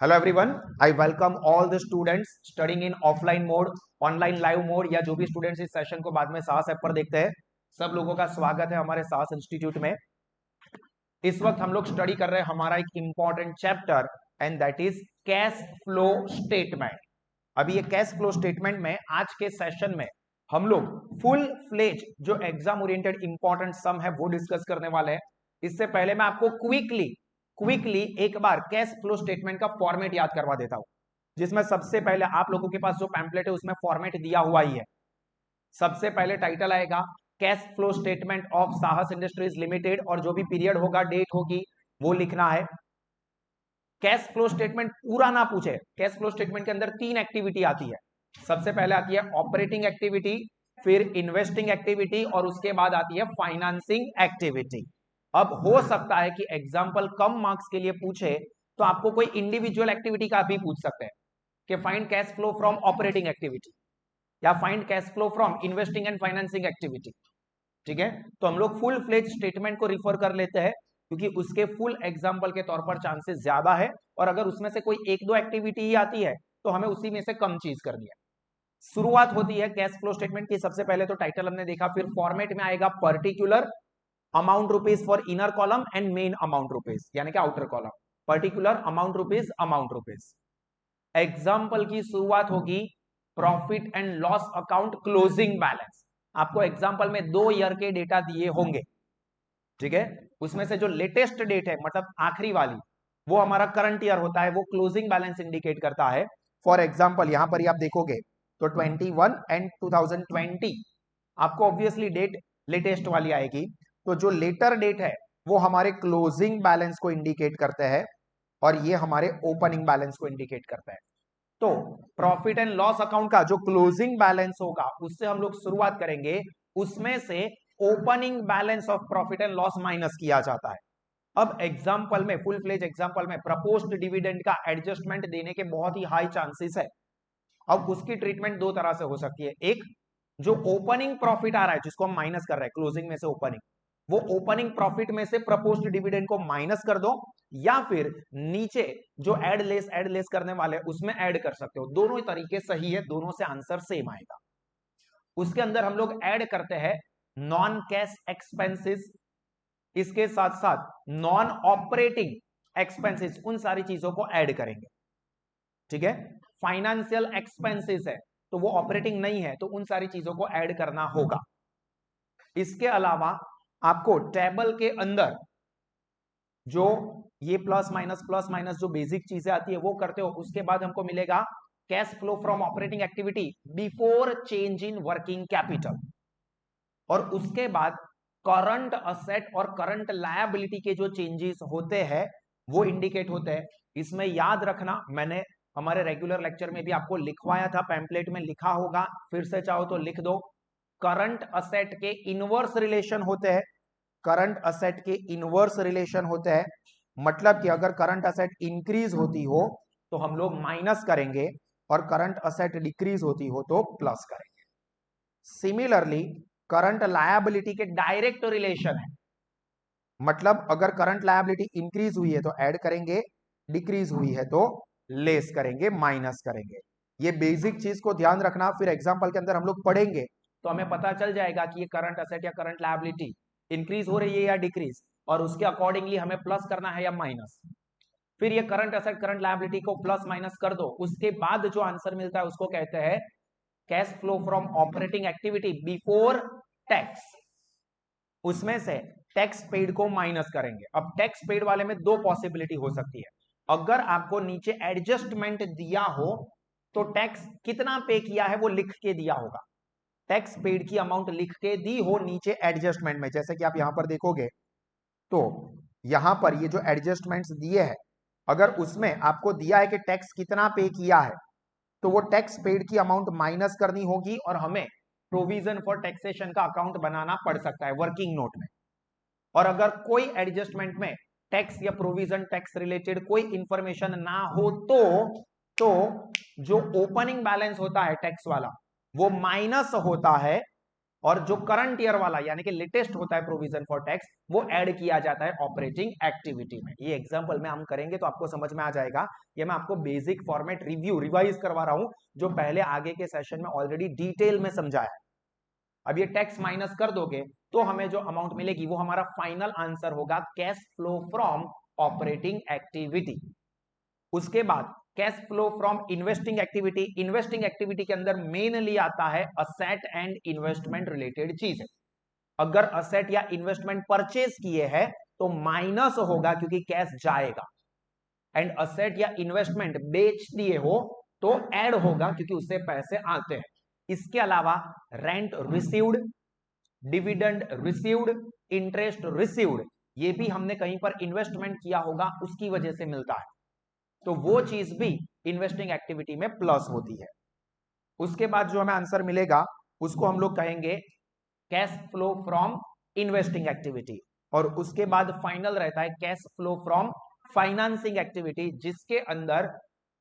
Hello everyone, I welcome all the students studying in offline mode, online live mode या जो भी students इस session को बाद में साहस ऐप पर देखते हैं, सब लोगों का स्वागत है हमारे साहस इंस्टीट्यूट में। इस वक्त हम लोग स्टडी कर रहे हैं हमारा एक important chapter and that is cash flow statement. अभी ये कैश फ्लो स्टेटमेंट में आज के सेशन में हम लोग फुल फ्लेज जो एग्जाम ओरिएंटेड इंपॉर्टेंट सम है वो डिस्कस करने वाले हैं। इससे पहले मैं आपको क्विकली एक बार कैश फ्लो स्टेटमेंट का फॉर्मेट याद करवा देता हूं, जिसमें सबसे पहले आप लोगों के पास जो पैम्पलेट है उसमें फॉर्मेट दिया हुआ ही है। सबसे पहले टाइटल आएगा कैश फ्लो स्टेटमेंट ऑफ साहस इंडस्ट्रीज लिमिटेड और जो भी पीरियड होगा, डेट होगी, वो लिखना है। कैश फ्लो स्टेटमेंट पूरा ना पूछे, कैश फ्लो स्टेटमेंट के अंदर 3 एक्टिविटी आती है। सबसे पहले आती है ऑपरेटिंग एक्टिविटी, फिर इन्वेस्टिंग एक्टिविटी और उसके बाद आती है फाइनेंसिंग एक्टिविटी। अब हो सकता है कि एग्जाम्पल कम मार्क्स के लिए पूछे तो आपको कोई इंडिविजुअल एक्टिविटी का भी पूछ सकते हैं कि find cash flow from operating activity या find cash flow from investing and financing activity. ठीक है, तो हम लोग फुल फ्लेज स्टेटमेंट को रिफर कर लेते हैं क्योंकि उसके फुल एग्जाम्पल के तौर पर चांसेस ज्यादा है, और अगर उसमें से कोई एक दो एक्टिविटी ही आती है तो हमें उसी में से कम चीज करनी है। शुरुआत होती है कैश फ्लो स्टेटमेंट की। सबसे पहले तो टाइटल हमने देखा, फिर फॉर्मेट में आएगा particular amount rupees for inner column and main amount rupees, यानी कि outer column. Particular amount rupees example की शुरुआत होगी profit and loss account closing balance. आपको एग्जाम्पल में 2 ईयर के डेटा दिए होंगे, ठीक है, उसमें से जो लेटेस्ट डेट है मतलब आखिरी वाली वो हमारा करंट ईयर होता है, वो क्लोजिंग बैलेंस इंडिकेट करता है। फॉर एग्जाम्पल यहां पर ही आप देखोगे तो 21 एंड 2020 आपको ऑब्वियसली डेट लेटेस्ट वाली आएगी, तो जो लेटर डेट है वो हमारे क्लोजिंग बैलेंस को इंडिकेट करते हैं और ये हमारे ओपनिंग बैलेंस को इंडिकेट करता है। तो प्रॉफिट एंड लॉस अकाउंट का जो क्लोजिंग बैलेंस होगा उससे हम लोग शुरुआत करेंगे, उसमें से opening balance of profit and loss minus किया जाता है। अब एग्जांपल में, फुल फ्लेज एग्जांपल में प्रपोज्ड डिविडेंड का एडजस्टमेंट देने के बहुत ही हाई चांसेस है। अब उसकी ट्रीटमेंट दो तरह से हो सकती है। एक, जो ओपनिंग प्रॉफिट आ रहा है जिसको हम माइनस कर रहे हैं क्लोजिंग में से ओपनिंग, वो ओपनिंग प्रॉफिट में से प्रपोज्ड डिविडेंड को माइनस कर दो, या फिर नीचे जो एड लेस करने वाले उसमें ऐड कर सकते हो। दोनों ही तरीके सही है, दोनों से आंसर सेम आएगा। उसके अंदर हम लोग ऐड करते हैं नॉन कैश एक्सपेंसेस, इसके साथ साथ नॉन ऑपरेटिंग एक्सपेंसेस, उन सारी चीजों को ऐड करेंगे। ठीक है, फाइनेंशियल एक्सपेंसेस है तो वो ऑपरेटिंग नहीं है, तो उन सारी चीजों को ऐड करना होगा। इसके अलावा आपको टेबल के अंदर जो ये प्लस माइनस जो बेसिक चीजें आती है वो करते हो, उसके बाद हमको मिलेगा cash flow from operating activity before change in working capital, और उसके बाद करंट असेट और करंट लायबिलिटी के जो चेंजेस होते हैं वो इंडिकेट होते हैं। इसमें याद रखना, मैंने हमारे रेगुलर लेक्चर में भी आपको लिखवाया था, पैम्पलेट में लिखा होगा, फिर से चाहो तो लिख दो। करंट असेट के इनवर्स रिलेशन होते हैं, करंट असेट के इनवर्स रिलेशन होते हैं, मतलब कि अगर करंट असेट इंक्रीज होती हो तो हम लोग माइनस करेंगे और करंट असेट डिक्रीज होती हो तो प्लस करेंगे। सिमिलरली करंट लायबिलिटी के डायरेक्ट रिलेशन है, मतलब अगर करंट लायबिलिटी इंक्रीज हुई है तो ऐड करेंगे, डिक्रीज हुई है तो लेस करेंगे, माइनस करेंगे। ये बेसिक चीज को ध्यान रखना, फिर एग्जांपल के अंदर हम लोग पढ़ेंगे तो हमें पता चल जाएगा कि ये करंट असेट या करंट लायबिलिटी इंक्रीज हो रही है या डिक्रीज, और उसके अकॉर्डिंगली हमें प्लस करना है या माइनस। फिर ये करंट असेट करंट लायबिलिटी को प्लस माइनस कर दो, उसके बाद जो आंसर मिलता है उसको कहते हैं cash flow from operating activity before tax. उसमें से टैक्स पेड को माइनस करेंगे। अब टैक्स पेड वाले में दो पॉसिबिलिटी हो सकती है। अगर आपको नीचे एडजस्टमेंट दिया हो तो टैक्स कितना पे किया है वो लिख के दिया होगा, टैक्स पेड की अमाउंट लिख के दी हो नीचे एडजस्टमेंट में, जैसे कि आप यहां पर देखोगे तो यहां पर ये जो एडजस्टमेंट्स दिए हैं, अगर उसमें आपको दिया है कि टैक्स कितना पे किया है तो वो टैक्स पेड की अमाउंट माइनस करनी होगी और हमें प्रोविजन फॉर टैक्सेशन का अकाउंट बनाना पड़ सकता है वर्किंग नोट में। और अगर कोई एडजस्टमेंट में टैक्स या प्रोविजन टैक्स रिलेटेड कोई इंफॉर्मेशन ना हो तो जो ओपनिंग बैलेंस होता है टैक्स वाला वो माइनस होता है और जो करंट ईयर वाला यानी कि लेटेस्ट होता है प्रोविजन फॉर टैक्स, वो ऐड किया जाता है ऑपरेटिंग एक्टिविटी में। ये एग्जांपल में हम करेंगे तो आपको समझ में आ जाएगा। ये मैं आपको बेसिक फॉर्मेट रिवाइज करवा रहा हूं, जो पहले आगे के सेशन में ऑलरेडी डिटेल में समझाया। अब ये टैक्स माइनस कर दोगे तो हमें जो अमाउंट मिलेगी वो हमारा फाइनल आंसर होगा cash flow from operating activity. उसके बाद cash flow from investing activity. Investing activity के अंदर मेनली आता है असेट एंड इन्वेस्टमेंट रिलेटेड चीज। अगर असेट या इन्वेस्टमेंट परचेज किए हैं तो माइनस होगा क्योंकि कैश जाएगा, एंड असेट या इन्वेस्टमेंट बेच दिए हो तो ऐड होगा क्योंकि उससे पैसे आते हैं। इसके अलावा rent received, dividend received, interest received, ये भी हमने कहीं पर इन्वेस्टमेंट किया होगा उसकी वजह से मिलता है, तो वो चीज भी इन्वेस्टिंग एक्टिविटी में प्लस होती है। उसके बाद जो हमें आंसर मिलेगा उसको हम लोग कहेंगे cash flow from investing activity. और उसके बाद फाइनल रहता है cash flow from financing activity, जिसके अंदर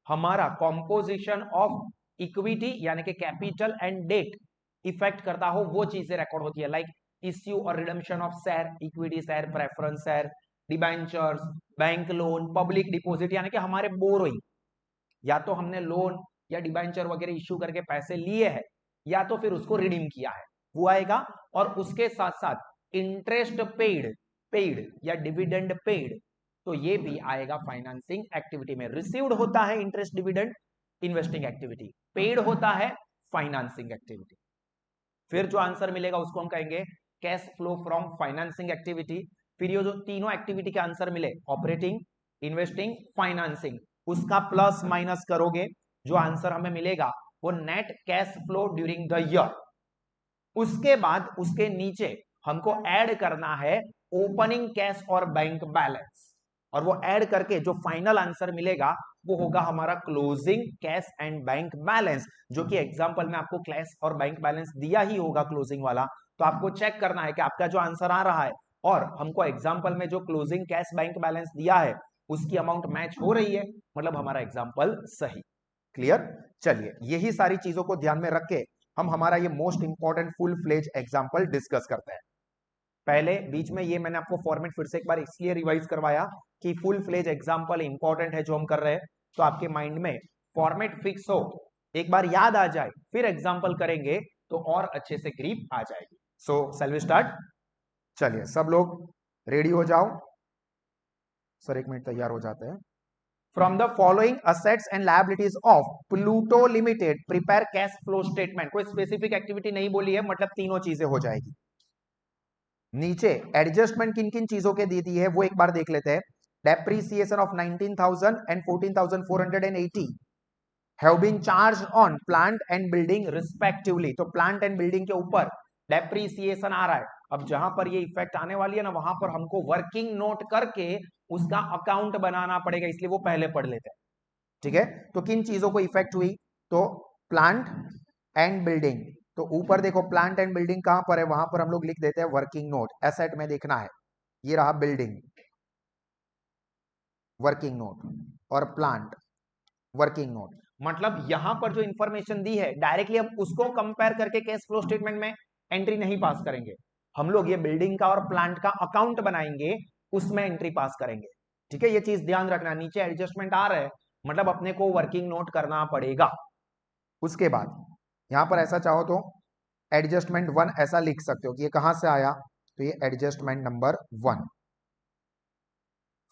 हमारा कॉम्पोजिशन ऑफ इक्विटी यानी कि कैपिटल एंड डेट इफेक्ट करता हो वो चीजें रिकॉर्ड होती है, लाइक इश्यू और redemption of share, equity share, preference share, debentures, bank loan, public deposit, यानी कि हमारे बोरोइंग, या तो हमने लोन या डिबेंचर वगैरह इश्यू करके पैसे लिए हैं या तो फिर उसको रिडीम किया है, वो आएगा। और उसके साथ साथ इंटरेस्ट पेड या डिविडेंड पेड, तो ये भी आएगा फाइनेंसिंग एक्टिविटी में। रिसीव्ड होता है interest dividend investing activity, paid होता है फाइनेंसिंग एक्टिविटी। फिर जो आंसर मिलेगा उसको हम कहेंगे cash flow from financing activity. फिर ये जो तीनों एक्टिविटी के आंसर मिले ऑपरेटिंग, इन्वेस्टिंग, फाइनेंसिंग, उसका प्लस माइनस करोगे, जो आंसर हमें मिलेगा वो net cash flow during the year. उसके बाद उसके नीचे हमको ऐड करना है ओपनिंग कैश और बैंक बैलेंस, और वो ऐड करके जो फाइनल आंसर मिलेगा वो होगा हमारा closing cash and bank balance, जो कि एग्जांपल में आपको कैश और बैंक बैलेंस दिया ही होगा क्लोजिंग वाला। तो आपको चेक करना है कि आपका जो आंसर आ रहा है और हमको एग्जांपल में जो क्लोजिंग कैश बैंक बैलेंस दिया है उसकी अमाउंट मैच हो रही है, मतलब हमारा एग्जांपल सही। क्लियर? चलिए यही सारी चीजों को ध्यान में रख के हम हमारा ये most important full fledged example discuss करते हैं। पहले बीच में ये मैंने आपको फॉर्मेट फिर से एक बार इसलिए रिवाइज करवाया कि फुल फ्लेज एग्जांपल इंपॉर्टेंट है जो हम कर रहे हैं, तो आपके माइंड में फॉर्मेट फिक्स हो, एक बार याद आ जाए, फिर एग्जांपल करेंगे तो और अच्छे से ग्रिप आ जाएगी। सो शैल वी स्टार्ट? चलिए सब लोग रेडी हो जाओ। सर एक मिनट तैयार हो जाते हैं। From the following assets and liabilities of Pluto Limited, prepare cash flow statement। कोई स्पेसिफिक एक्टिविटी नहीं बोली है, मतलब तीनों चीजें हो जाएगी। नीचे एडजस्टमेंट किन किन चीजों के दी है वो एक बार देख लेते हैं। Depreciation of 19,000 and 14,480 have been charged on plant and building respectively. तो प्लांट एंड बिल्डिंग के ऊपर डेप्रीसिएशन आ रहा है। अब जहां पर ये इफेक्ट आने वाली है ना, वहां पर हमको वर्किंग नोट करके उसका अकाउंट बनाना पड़ेगा, इसलिए वो पहले पढ़ लेते हैं। ठीक है, तो किन चीजों को इफेक्ट हुई? तो प्लांट एंड बिल्डिंग। तो ऊपर देखो प्लांट एंड बिल्डिंग कहां पर है, वहां पर हम लोग लिख देते हैं वर्किंग नोट। एसेट में देखना है, ये रहा बिल्डिंग, वर्किंग नोट, और प्लांट, वर्किंग नोट। मतलब यहां पर जो इंफॉर्मेशन दी है डायरेक्टली हम उसको कंपेयर करके कैश फ्लो स्टेटमेंट में एंट्री नहीं पास करेंगे, हम लोग ये बिल्डिंग का और प्लांट का अकाउंट बनाएंगे, उसमें एंट्री पास करेंगे। ठीक है, ये चीज ध्यान रखना। नीचे एडजस्टमेंट आ रहा है मतलब अपने को वर्किंग नोट करना पड़ेगा। उसके बाद यहां पर ऐसा चाहो तो एडजस्टमेंट 1 ऐसा लिख सकते हो कि ये कहां से आया, तो ये एडजस्टमेंट नंबर 1।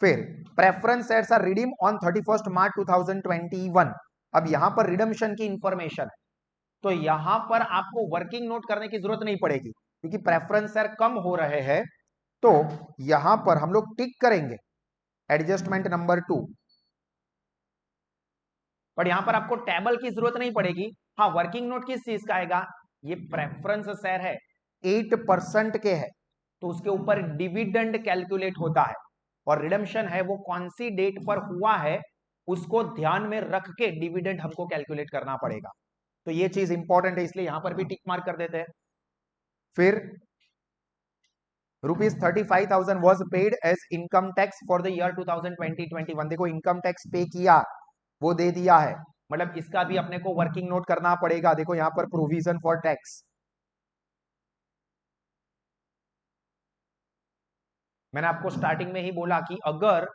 फिर preference shares are redeem on 31 March 2021। अब यहां पर रिडम्पशन की इंफॉर्मेशन है, तो यहां पर आपको वर्किंग नोट करने की जरूरत नहीं पड़ेगी क्योंकि प्रेफरेंस शेयर कम हो रहे हैं। तो यहां पर हम लोग टिक करेंगे एडजस्टमेंट नंबर 2, पर यहां पर आपको टेबल की जरूरत नहीं पड़ेगी। हाँ, वर्किंग नोट किस चीज का आएगा, ये प्रेफरेंस शेयर है 8% के है तो उसके ऊपर डिविडेंड कैलकुलेट होता है, और रिडम्पशन है वो कौन सी डेट पर हुआ है उसको ध्यान में रख के डिविडेंड हमको कैलकुलेट करना पड़ेगा। तो ये चीज इंपॉर्टेंट है, इसलिए यहां पर भी टिक मार्क कर देते हैं। फिर ₹35,000 was paid as income tax for the year 2020-21। देखो इनकम टैक्स पे किया, वो दे दिया है, मतलब इसका भी अपने को वर्किंग नोट करना पड़ेगा। देखो यहां पर प्रोविजन फॉर टैक्स, मैंने आपको स्टार्टिंग में ही बोला कि अगर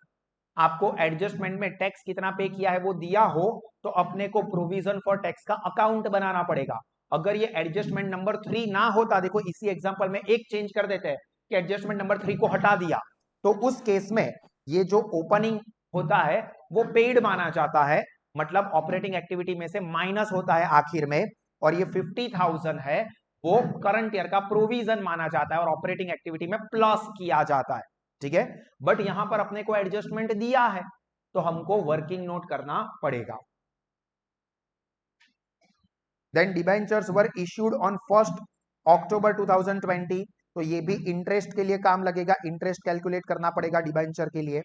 आपको एडजस्टमेंट में टैक्स कितना पे किया है वो दिया हो तो अपने को प्रोविजन फॉर टैक्स का अकाउंट बनाना पड़ेगा। अगर ये एडजस्टमेंट नंबर 3 ना होता, देखो इसी एग्जांपल में एक चेंज कर देते हैं कि एडजस्टमेंट नंबर 3 को हटा दिया, तो उस केस में ये जो ओपनिंग होता है वो पेड माना जाता है, मतलब ऑपरेटिंग एक्टिविटी में से माइनस होता है आखिर में, और ये 50,000 है वो करंट ईयर का प्रोविजन माना जाता है और ऑपरेटिंग एक्टिविटी में प्लस किया जाता है। ठीक है, बट यहां पर अपने को एडजस्टमेंट दिया है तो हमको वर्किंग नोट करना पड़ेगा। Then debentures were issued on 1 October 2020, तो ये भी इंटरेस्ट के लिए काम लगेगा, इंटरेस्ट कैलकुलेट करना पड़ेगा डिबेंचर के लिए।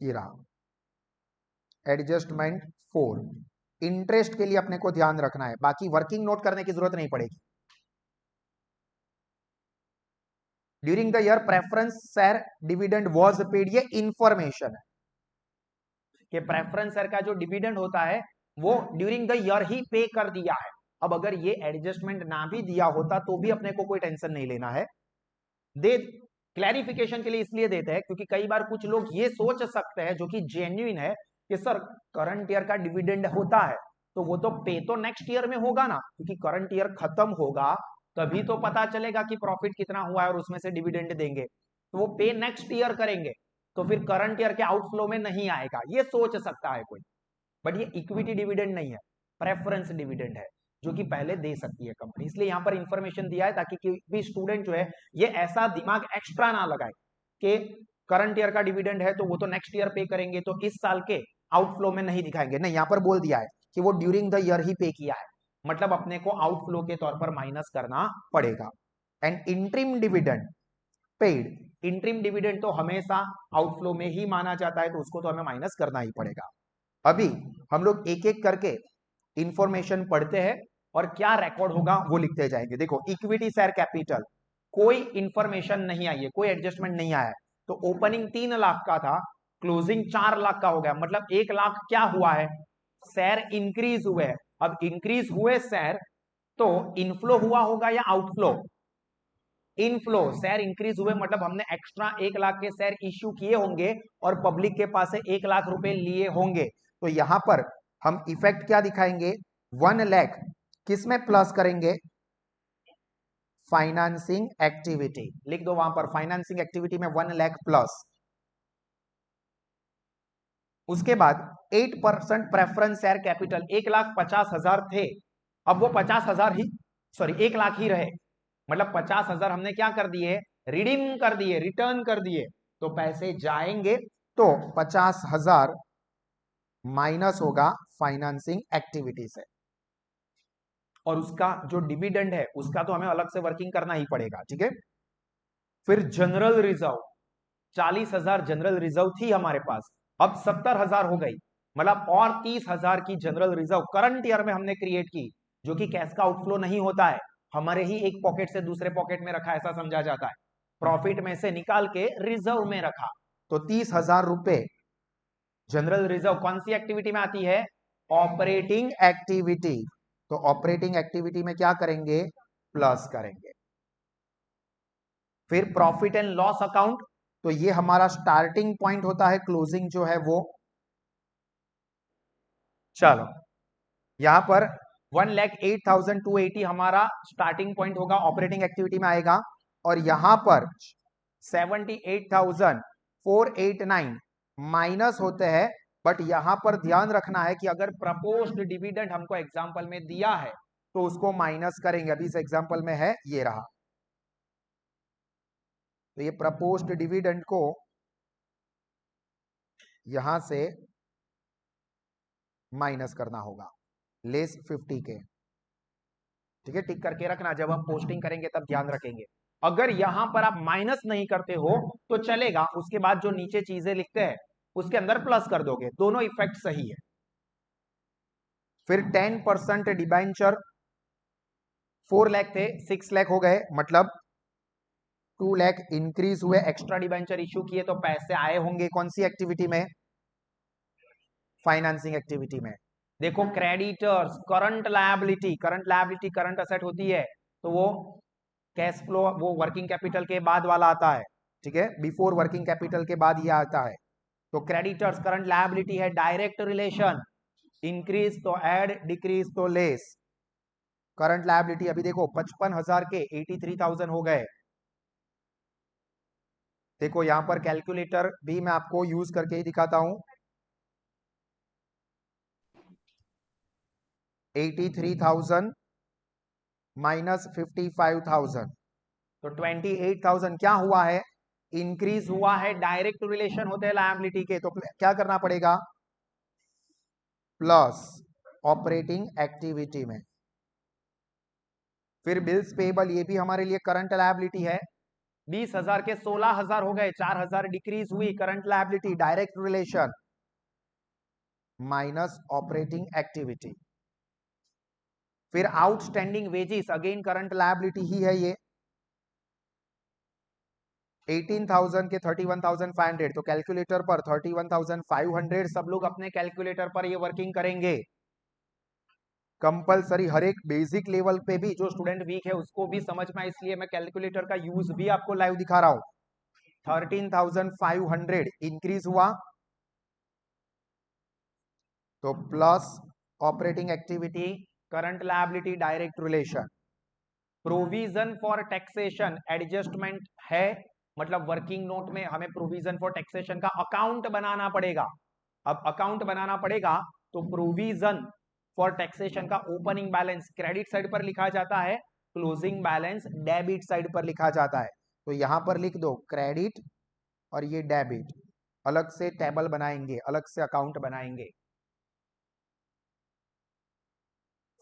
ये रहा एडजस्टमेंट 4, इंटरेस्ट के लिए अपने को ध्यान रखना है, बाकी वर्किंग नोट करने की जरूरत नहीं पड़ेगी। During the year preference share dividend was paid, ये इंफॉर्मेशन है कि प्रेफरेंस शेयर का जो डिविडेंड होता है वो ड्यूरिंग द ईयर ही पे कर दिया है। अब अगर ये एडजस्टमेंट ना भी दिया होता तो भी अपने को कोई टेंशन नहीं लेना है। दे क्लैरिफिकेशन के लिए इसलिए देते हैं क्योंकि कई बार कुछ लोग ये सोच सकते हैं, जो कि जेन्युइन है, कि सर करंट ईयर का डिविडेंड होता है तो वो तो पे तो नेक्स्ट ईयर में होगा ना, क्योंकि करंट ईयर खत्म होगा तभी तो पता चलेगा कि प्रॉफिट कितना हुआ है और उसमें से डिविडेंड देंगे, तो वो पे नेक्स्ट ईयर करेंगे तो फिर करंट ईयर के आउटफ्लो में नहीं आएगा, ये सोच सकता है कोई। बट ये इक्विटी डिविडेंड नहीं है, प्रेफरेंस डिविडेंड है जो कि पहले दे सकती है कंपनी, इसलिए यहां पर इंफॉर्मेशन दिया है ताकि कोई भी स्टूडेंट जो है ये ऐसा दिमाग एक्स्ट्रा ना लगाए कि करंट ईयर का डिविडेंड है तो वो तो नेक्स्ट ईयर पे करेंगे तो इस साल के आउटफ्लो में नहीं दिखाएंगे। नहीं, यहां पर बोल दिया है कि वो ड्यूरिंग द ईयर ही पे किया है, मतलब अपने को आउटफ्लो के तौर पर माइनस करना पड़ेगा। And interim dividend paid, interim dividend तो हमेशा आउटफ्लो में ही माना जाता है तो उसको तो हमें माइनस करना ही पड़ेगा। अभी हम लोग एक एक करके इंफॉर्मेशन पढ़ते हैं और क्या रिकॉर्ड होगा वो लिखते जाएंगे। देखो इक्विटी शेयर कैपिटल, कोई इंफॉर्मेशन नहीं आई है, कोई एडजस्टमेंट नहीं आया है, तो ओपनिंग 3 लाख का था, क्लोजिंग 4 लाख का हो गया, मतलब 1 लाख क्या हुआ है, शेयर इंक्रीज हुए। अब इंक्रीज हुए शेयर तो इनफ्लो हुआ होगा या आउटफ्लो, इनफ्लो, शेयर इंक्रीज हुए मतलब हमने एक्स्ट्रा 1 लाख के शेयर इश्यू किए होंगे और पब्लिक के पास से 1 लाख रुपए लिए होंगे, तो यहां पर हम इफेक्ट क्या दिखाएंगे, 1 लाख किस में प्लस करेंगे, फाइनेंसिंग एक्टिविटी, लिख दो वहां पर फाइनेंसिंग एक्टिविटी में 1 लाख प्लस। उसके बाद 8% प्रेफरेंस शेयर कैपिटल, 1,50,000 थे, अब वो 50,000 ही, सॉरी 1 लाख ही रहे, मतलब 50,000 हमने क्या कर दिए, रिडीम कर दिए, रिटर्न कर दिए, तो पैसे जाएंगे, तो 50,000 माइनस होगा फाइनेंसिंग एक्टिविटी से, और उसका जो डिविडेंड है उसका तो हमें अलग से वर्किंग करना ही पड़ेगा। ठीक है, फिर जनरल रिजर्व, 40,000 जनरल रिजर्व थी हमारे पास, अब 70,000 हो गई, मतलब और 30,000 की जनरल रिजर्व करंट ईयर में हमने क्रिएट की, जो कि कैश का आउटफ्लो नहीं होता है, हमारे ही एक पॉकेट से दूसरे पॉकेट में रखा, ऐसा समझा जाता है, प्रॉफिट में से निकाल के रिजर्व में रखा, तो 30,000 रुपए जनरल रिजर्व कौन सी एक्टिविटी में आती है, ऑपरेटिंग एक्टिविटी, तो ऑपरेटिंग एक्टिविटी में क्या करेंगे, प्लस करेंगे। फिर प्रॉफिट एंड लॉस अकाउंट, तो ये हमारा स्टार्टिंग पॉइंट होता है, क्लोजिंग जो है वो, चलो यहां पर 1,08,280 हमारा स्टार्टिंग पॉइंट होगा, ऑपरेटिंग एक्टिविटी में आएगा, और यहां पर 78,489 माइनस होते हैं, बट यहां पर ध्यान रखना है कि अगर प्रपोज्ड डिविडेंड हमको एग्जांपल में दिया है तो उसको माइनस करेंगे, अभी इस एग्जांपल में है ये रहा, तो ये प्रपोज्ड डिविडेंड को यहां से माइनस करना होगा, लेस 50 के। ठीक है, टिक करके रखना, जब हम पोस्टिंग करेंगे तब ध्यान रखेंगे। अगर यहां पर आप माइनस नहीं करते हो तो चलेगा, उसके बाद जो नीचे चीजें लिखते हैं उसके अंदर प्लस कर दोगे, दोनों इफेक्ट सही है। फिर 10% डिबेंचर, 4 लाख थे 6 लाख हो गए, मतलब 2 लाख इंक्रीज हुए, एक्स्ट्रा डिबेंचर इश्यू किए तो पैसे आए होंगे कौन सी एक्टिविटी में, फाइनेंसिंग एक्टिविटी में। देखो creditors, current liability, current liability current asset होती है, तो वो कैश फ्लो वो वर्किंग कैपिटल के बाद वाला आता है, ठीक है, बिफोर वर्किंग कैपिटल के बाद ये आता है। तो क्रेडिटर्स करंट लायबिलिटी है, डायरेक्ट रिलेशन, इंक्रीज तो ऐड, डिक्रीज तो लेस। करंट लायबिलिटी अभी देखो 55,000 के 83,000 हो गए। देखो यहां पर कैलकुलेटर भी मैं आपको यूज करके ही दिखाता हूं। 83,000 माइनस 55,000 तो 28,000 क्या हुआ है, इंक्रीज हुआ है। डायरेक्ट रिलेशन होते हैं लायबिलिटी के, तो क्या करना पड़ेगा, प्लस ऑपरेटिंग एक्टिविटी में। फिर बिल्स पेबल, ये भी हमारे लिए करंट लायबिलिटी है। 20,000 के 16,000 हो गए, 4,000 डिक्रीज हुई current liability, direct relation minus operating activity. फिर outstanding wages, again current liability ही है ये। 18,000 के 31,500, तो कैलकुलेटर पर 31,500, सब लोग अपने कैलकुलेटर पर ये वर्किंग करेंगे कंपलसरी। हर एक बेसिक लेवल पे भी जो स्टूडेंट वीक है उसको भी समझ में, इसलिए मैं कैलकुलेटर का यूज भी आपको लाइव दिखा रहा हूं। 13,500 इंक्रीज हुआ तो plus operating activity, current liability, direct relation. Provision for taxation adjustment है, मतलब वर्किंग नोट में हमें प्रोविजन फॉर टैक्सेशन का अकाउंट बनाना पड़ेगा। अब अकाउंट बनाना पड़ेगा तो प्रोविजन फॉर टैक्सेशन का ओपनिंग बैलेंस क्रेडिट साइड पर लिखा जाता है, क्लोजिंग बैलेंस डेबिट साइड पर लिखा जाता है। तो यहां पर लिख दो क्रेडिट और ये डेबिट, अलग से टेबल बनाएंगे, अलग से अकाउंट बनाएंगे।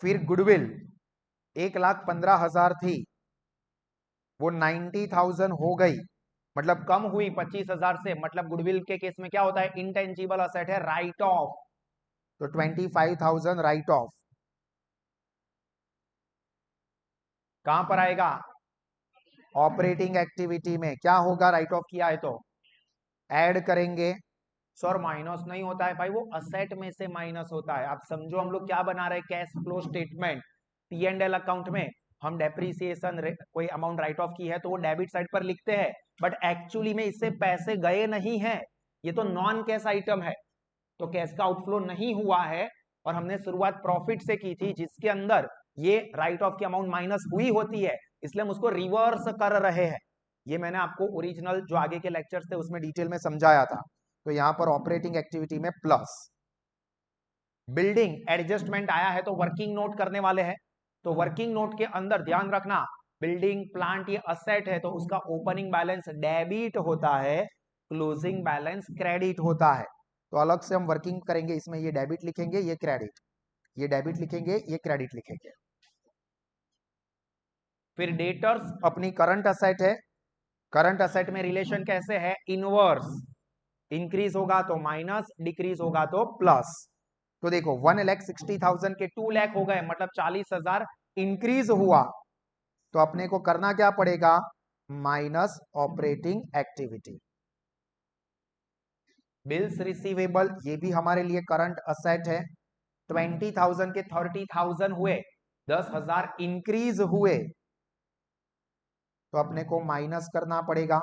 फिर गुडविल 1,15,000 थी, वो 90,000 हो गई, मतलब कम हुई 25,000 से। मतलब गुडविल के केस में क्या होता है, इंटेंजिबल असेट है, राइट ऑफ, तो 25,000 राइट ऑफ। कहां पर आएगा, ऑपरेटिंग एक्टिविटी में। क्या होगा, राइट ऑफ किया है तो ऐड करेंगे। सर माइनस नहीं होता है भाई, वो असेट में से माइनस होता है। आप समझो हम लोग क्या बना रहे हैं, cash flow statement, P and L account में हम डेप्रीसिएशन कोई अमाउंट राइट ऑफ की है तो वो डेबिट साइड पर लिखते हैं, बट एक्चुअली में इससे पैसे गए नहीं है, ये तो नॉन कैश आइटम है, तो कैश का आउटफ्लो नहीं हुआ है। और हमने शुरुआत प्रॉफिट से की थी जिसके अंदर ये राइट ऑफ की अमाउंट माइनस हुई होती है, इसलिए हम उसको रिवर्स कर रहे हैं। ये मैंने आपको ओरिजिनल जो आगे के लेक्चर्स थे उसमें डिटेल में समझाया था। तो यहां पर ऑपरेटिंग एक्टिविटी में प्लस। बिल्डिंग एडजस्टमेंट आया है तो वर्किंग नोट करने वाले हैं, तो वर्किंग नोट के अंदर ध्यान रखना, बिल्डिंग प्लांट ये असेट है तो उसका ओपनिंग बैलेंस डेबिट होता है, क्लोजिंग बैलेंस क्रेडिट होता है। तो अलग से हम वर्किंग करेंगे, इसमें ये डेबिट लिखेंगे, ये क्रेडिट, ये डेबिट लिखेंगे, ये क्रेडिट लिखेंगे। फिर डेटर्स अपनी करंट असेट है, करंट असेट में रिलेशन कैसे है, इनवर्स, इंक्रीज होगा तो माइनस, डिक्रीज होगा तो प्लस। तो देखो 1,60,000 के 2 लाख हो गए, मतलब 40,000 इंक्रीज हुआ, तो अपने को करना क्या पड़ेगा, minus operating activity. Bills receivable, ये भी हमारे लिए करंट असेट है। 20,000 के 30,000 हुए, 10,000 इंक्रीज हुए, तो अपने को माइनस करना पड़ेगा।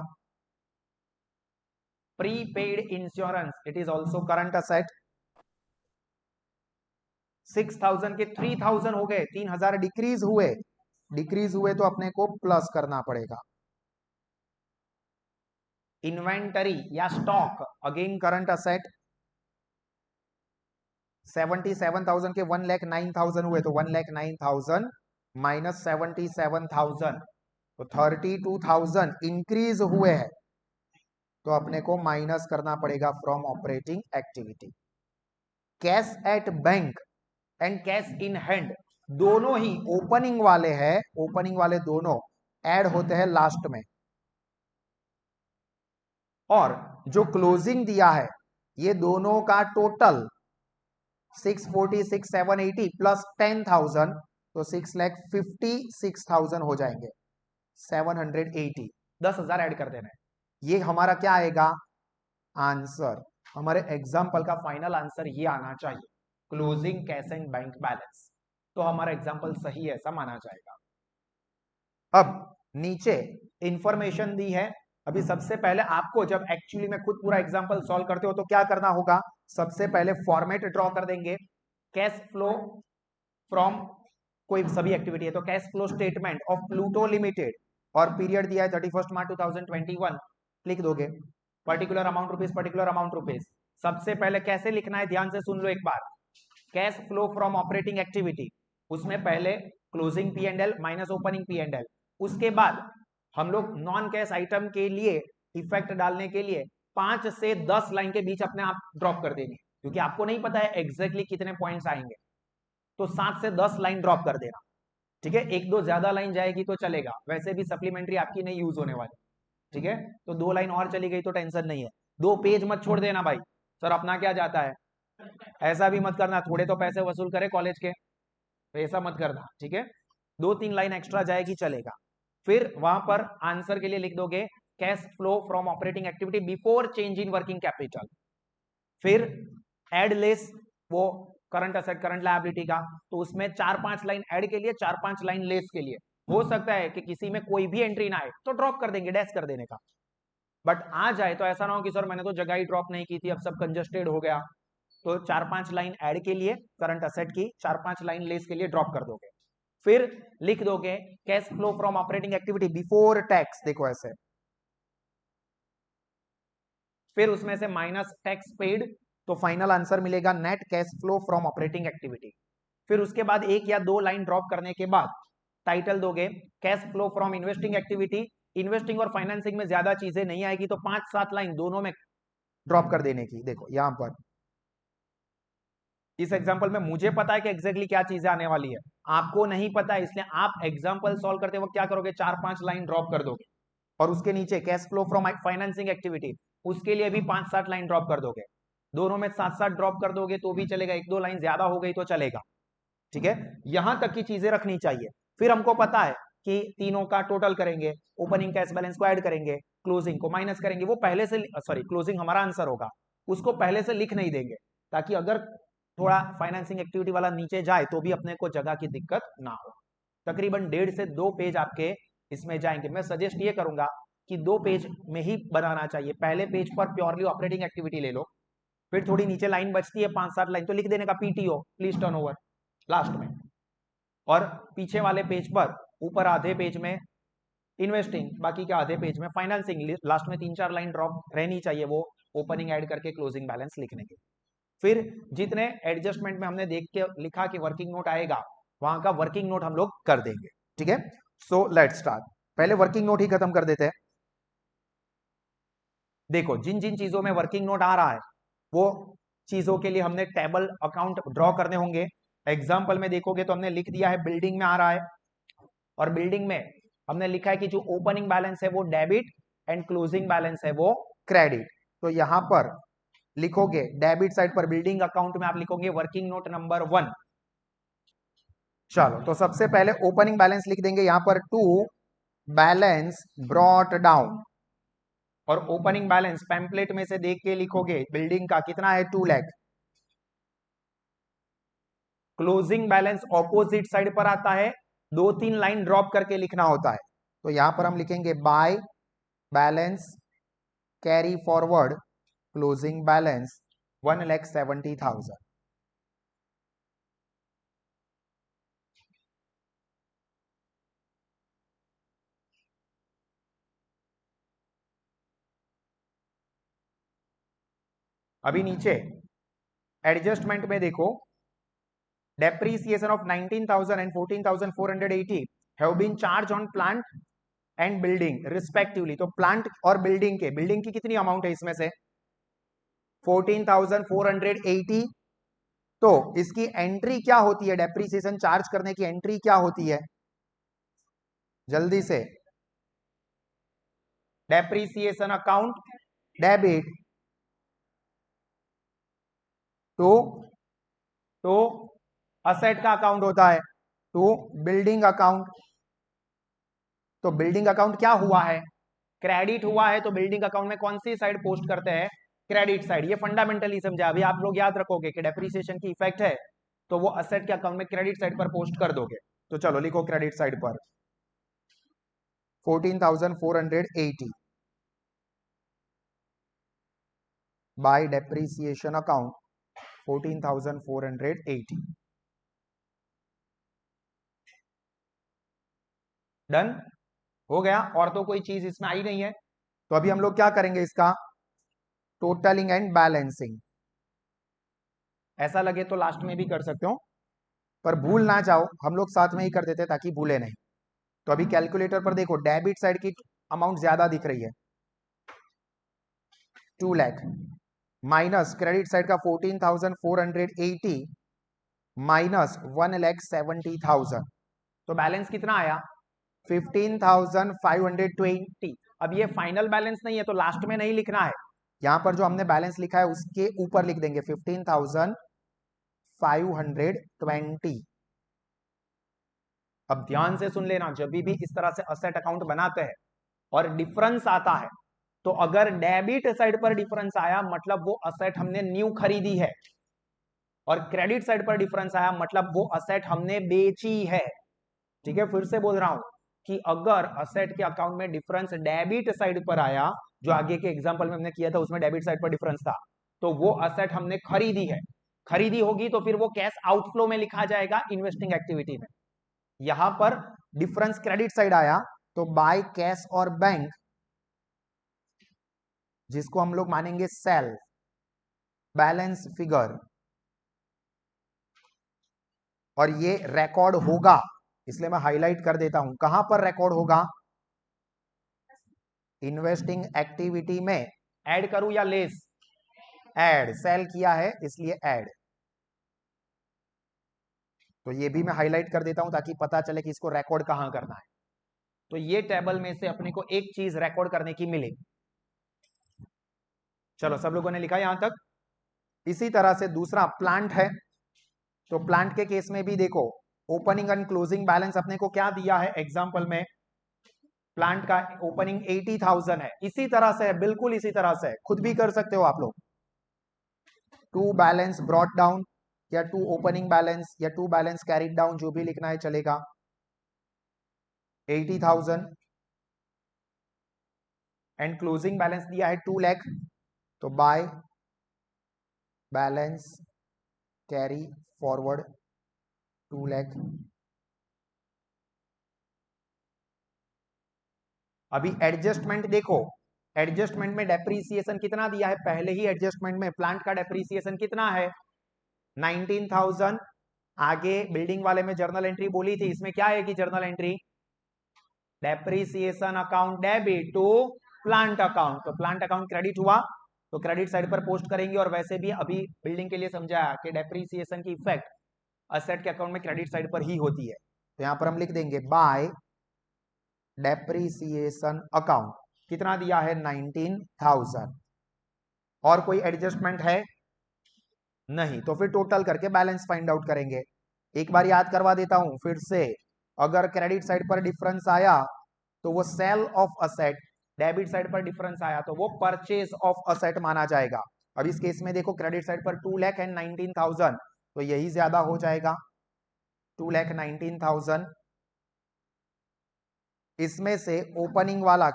Prepaid insurance, it is also current asset. 6,000 के 3,000 हो गए, 3,000 डिक्रीज हुए, डिक्रीज हुए तो अपने को प्लस करना पड़ेगा। इन्वेंटरी या स्टॉक, अगेन करंट असेट। 77,000 के 1,09,000 हुए, तो 1,09,000 माइनस 77,000, तो 32,000 इंक्रीज हुए हैं, तो अपने को माइनस करना पड़ेगा from operating activity. Cash at bank and cash in hand दोनों ही ओपनिंग वाले हैं, ओपनिंग वाले दोनों ऐड होते हैं लास्ट में, और जो क्लोजिंग दिया है ये दोनों का टोटल 646 780 प्लस 10,000, तो 6,56,000 हो जाएंगे। 780, 10,000 ऐड कर देना है। ये हमारा क्या आएगा आंसर, हमारे एग्जाम्पल का फाइनल आंसर ये आना चाहिए, closing cash and bank balance. तो हमारा एग्जाम्पल सही है, ऐसा माना जाएगा। अब नीचे इंफॉर्मेशन दी है। अभी सबसे पहले आपको जब एक्चुअली में खुद पूरा एग्जांपल सॉल्व करते हो तो क्या करना होगा, सबसे पहले फॉर्मेट ड्रॉ कर देंगे, कैश फ्लो फ्रॉम कोई सभी एक्टिविटी है तो cash flow statement of Pluto limited और पीरियड दिया है 31 मार्च 2021, लिख दोगे particular amount rupees, particular amount rupees. सबसे पहले कैसे लिखना है ध्यान से सुन लो एक बार, cash flow from operating activity, उसमें पहले closing P and L minus opening P and L, उसके बाद हम लोग नॉन कैश आइटम के लिए इफेक्ट डालने के लिए 5 से 10 लाइन के बीच अपने आप ड्रॉप कर देंगे, क्योंकि आपको नहीं पता है एग्जैक्टली कितने पॉइंट्स आएंगे, तो 7 से 10 लाइन ड्रॉप कर देना, ठीक है। एक दो ज्यादा लाइन जाएगी तो चलेगा, वैसे भी सप्लीमेंट्री आपकी नहीं यूज होने वाली, ठीक है। तो 2 लाइन और चली गई तो टेंशन नहीं है। 2 पेज मत छोड़ देना भाई, सर अपना क्या जाता है, ऐसा भी मत करना, थोड़े तो पैसे वसूल करे कॉलेज के, तो ऐसा मत करना, ठीक है। 2-3 लाइन एक्स्ट्रा जाएगी चलेगा। फिर वहां पर आंसर के लिए लिख दोगे cash flow from operating activity before change in working capital, फिर एड लेस वो करंट असेट करंट लायबिलिटी का, तो उसमें 4-5 लाइन ऐड के लिए 4-5 लाइन लेस के लिए, हो सकता है कि किसी में कोई भी एंट्री ना आए तो ड्रॉप कर देंगे, डैश कर देने का, बट आ जाए तो ऐसा ना हो कि सर मैंने तो जगह ही ड्रॉप नहीं की थी, अब सब कंजस्टेड हो गया, तो 4-5 लाइन ऐड के लिए करंट असेट की, 4-5 लाइन लेस के लिए ड्रॉप कर दोगे। फिर लिख दोगे cash flow from operating activity before tax, देखो ऐसे, फिर उसमें से माइनस टैक्स पेड, तो फाइनल आंसर मिलेगा net cash flow from operating activity. फिर उसके बाद 1 या 2 लाइन ड्रॉप करने के बाद टाइटल दोगे cash flow from investing activity, investing और फाइनेंसिंग में ज्यादा चीजें नहीं आएगी तो 5-7 लाइन दोनों में ड्रॉप कर देने की। देखो यहां पर इस एग्जांपल में मुझे पता है कि एग्जैक्टली क्या चीजें आने वाली है, आपको नहीं पता है, इसलिए आप एग्जांपल सॉल्व करते वक्त क्या करोगे, 4-5 लाइन ड्रॉप कर दोगे, और उसके नीचे cash flow from financing activity, उसके लिए भी 5-7 लाइन ड्रॉप कर दोगे, दोनों में 7-7 ड्रॉप कर दोगे तो भी चलेगा, 1-2 लाइन ज्यादा हो गई तो चलेगा, ठीक है। यहां तक की चीजें रखनी चाहिए। फिर हमको पता है कि तीनों का टोटल करेंगे, ओपनिंग कैश बैलेंस को ऐड करेंगे, क्लोजिंग को माइनस करेंगे, वो पहले से, सॉरी क्लोजिंग हमारा आंसर होगा, उसको पहले से लिख नहीं देंगे, ताकि अगर थोड़ा फाइनेंसिंग एक्टिविटी वाला नीचे जाए तो भी अपने को जगह की दिक्कत ना हो। तकरीबन 1.5 से 2 पेज आपके इसमें जाएंगे। मैं सजेस्ट ये करूंगा कि 2 पेज में ही बनाना चाहिए, पहले पेज पर प्योरली ऑपरेटिंग एक्टिविटी ले लो, फिर थोड़ी नीचे लाइन बचती है 5-7 लाइन तो लिख देने का पीटीओ प्लीज टर्नओवर लास्ट में, और पीछे वाले पेज पर ऊपर आधे पेज में इन्वेस्टिंग, बाकी के आधे पेज में फाइनेंसिंग, लास्ट में 3-4 लाइन ड्रॉप रहनी चाहिए वो ओपनिंग ऐड करके क्लोजिंग बैलेंस लिखने के। फिर जितने एडजस्टमेंट में हमने देख के लिखा कि वर्किंग नोट आएगा, वहां का वर्किंग नोट हम लोग कर देंगे, ठीक है। सो लेट्स स्टार्ट, पहले वर्किंग नोट ही खत्म कर देते हैं। देखो जिन जिन चीजों में वर्किंग नोट आ रहा है वो चीजों के लिए हमने टेबल अकाउंट ड्रॉ करने होंगे। एग्जाम्पल में देखोगे तो हमने लिख दिया है बिल्डिंग में आ रहा है, और बिल्डिंग में हमने लिखा है कि जो ओपनिंग बैलेंस है वो डेबिट एंड क्लोजिंग बैलेंस है वो क्रेडिट, तो यहां पर लिखोगे डेबिट साइड पर बिल्डिंग अकाउंट में आप लिखोगे वर्किंग नोट नंबर 1। चलो तो सबसे पहले ओपनिंग बैलेंस लिख देंगे यहां पर 2 बैलेंस ब्रॉट डाउन, और ओपनिंग बैलेंस पैम्पलेट में से देख के लिखोगे बिल्डिंग का कितना है 2 lakh. Closing balance opposite side पर आता है, 2-3 लाइन ड्रॉप करके लिखना होता है, तो यहां पर हम लिखेंगे by balance carry forward closing balance 1,70,000। अभी नीचे एडजस्टमेंट में देखो depreciation of 19,000 and 14,480 have been charged on plant and building respectively, तो प्लांट और बिल्डिंग की कितनी अमाउंट है इसमें से 14,480, तो इसकी एंट्री क्या होती है, डेप्रीसिएशन चार्ज करने की एंट्री क्या होती है, जल्दी से, डेप्रीसिएशन अकाउंट डेबिट तो असेट का अकाउंट होता है टू बिल्डिंग अकाउंट, तो बिल्डिंग अकाउंट क्या हुआ है, क्रेडिट हुआ है, तो बिल्डिंग अकाउंट में कौन सी साइड पोस्ट करते हैं, क्रेडिट साइड। ये फंडामेंटली समझा, अभी आप लोग याद रखोगे कि डेप्रीसिएशन की इफेक्ट है तो वो असेट के अकाउंट में क्रेडिट साइड पर पोस्ट कर दोगे, तो चलो लिखो क्रेडिट साइड पर 14,480 बाय डेप्रिसिएशन अकाउंट 14,480। डन हो गया। और तो कोई चीज इसमें आई नहीं है, तो अभी हम लोग क्या करेंगे, इसका टोटलिंग एंड बैलेंसिंग। ऐसा लगे तो लास्ट में भी कर सकते हो, पर भूल ना जाओ, हम लोग साथ में ही कर देते ताकि भूले नहीं। तो अभी कैलकुलेटर पर देखो, डेबिट साइड की अमाउंट ज्यादा दिख रही है 2 लाख, माइनस क्रेडिट साइड का 14,480 माइनस 1,70,000, तो बैलेंस कितना आया 15,520। अब ये फाइनल बैलेंस नहीं है तो लास्ट में नहीं लिखना है, यहां पर जो हमने बैलेंस लिखा है उसके ऊपर लिख देंगे 15,520। अब ध्यान से सुन लेना, जब भी इस तरह से असेट अकाउंट बनाते हैं और डिफरेंस आता है, तो अगर डेबिट साइड पर डिफरेंस आया मतलब वो असेट हमने न्यू खरीदी है, और क्रेडिट साइड पर डिफरेंस आया मतलब वो असेट हमने बेची है। ठीक है, फिर से बोल रहा हूं कि अगर असेट के अकाउंट में डिफरेंस डेबिट साइड पर आया, जो आगे के एग्जांपल में हमने किया था उसमें डेबिट साइड पर डिफरेंस था, तो वो असेट हमने खरीदी है। खरीदी होगी तो फिर वो कैश आउटफ्लो में लिखा जाएगा इन्वेस्टिंग एक्टिविटी में। यहां पर डिफरेंस क्रेडिट साइड आया तो बाय कैश और बैंक, जिसको हम लोग मानेंगे सेल बैलेंस फिगर, और ये रिकॉर्ड होगा, इसलिए मैं हाईलाइट कर देता हूं कहां पर रिकॉर्ड होगा, इन्वेस्टिंग एक्टिविटी में। ऐड करूं या लेस, ऐड, सेल किया है इसलिए ऐड, तो ये भी मैं हाईलाइट कर देता हूं ताकि पता चले कि इसको रिकॉर्ड कहां करना है। तो ये टेबल में से अपने को एक चीज रिकॉर्ड करने की मिलेगी। चलो सब लोगों ने लिखा यहां तक। इसी तरह से दूसरा प्लांट है, तो प्लांट के केस में भी देखो, ओपनिंग एंड क्लोजिंग बैलेंस अपने को क्या दिया है एग्जांपल में, प्लांट का ओपनिंग 80,000 है, इसी तरह से है, बिल्कुल इसी तरह से, खुद भी कर सकते हो आप लोग। टू बैलेंस ब्रॉट डाउन या टू ओपनिंग बैलेंस या टू बैलेंस कैरिड डाउन, जो भी लिखना है चलेगा। 80,000 एंड क्लोजिंग बैलेंस दिया है 2 लाख, तो by balance carry forward 2 lakh. अभी एडजस्टमेंट देखो, एडजस्टमेंट में डेप्रीसिएशन कितना दिया है, पहले ही एडजस्टमेंट में प्लांट का डेप्रीसिएशन कितना है 19,000। आगे बिल्डिंग वाले में जर्नल एंट्री बोली थी, इसमें क्या है कि journal entry depreciation account debit to plant account, तो प्लांट अकाउंट क्रेडिट हुआ तो क्रेडिट साइड पर पोस्ट करेंगे। और वैसे भी अभी बिल्डिंग के लिए समझाया कि डेप्रीसिएशन की इफेक्ट असेट के अकाउंट में क्रेडिट साइड पर ही होती है, तो यहां पर हम लिख देंगे बाय डेप्रीसिएशन अकाउंट, कितना दिया है 19,000। और कोई एडजस्टमेंट है नहीं, तो फिर टोटल करके बैलेंस फाइंड आउट करेंगे। एक बार याद करवा देता हूं फिर से, अगर क्रेडिट साइड पर डिफरेंस आया तो वो sale of asset, debit side पर डिफरेंस आया तो वो परचेज ऑफ असेट माना जाएगा। अब इस केस में देखो क्रेडिट साइड पर 2 लाख एंड 19,000, तो यही ज्यादा हो जाएगा 2 लाख 19,000। इसमें से ओपनिंग वाला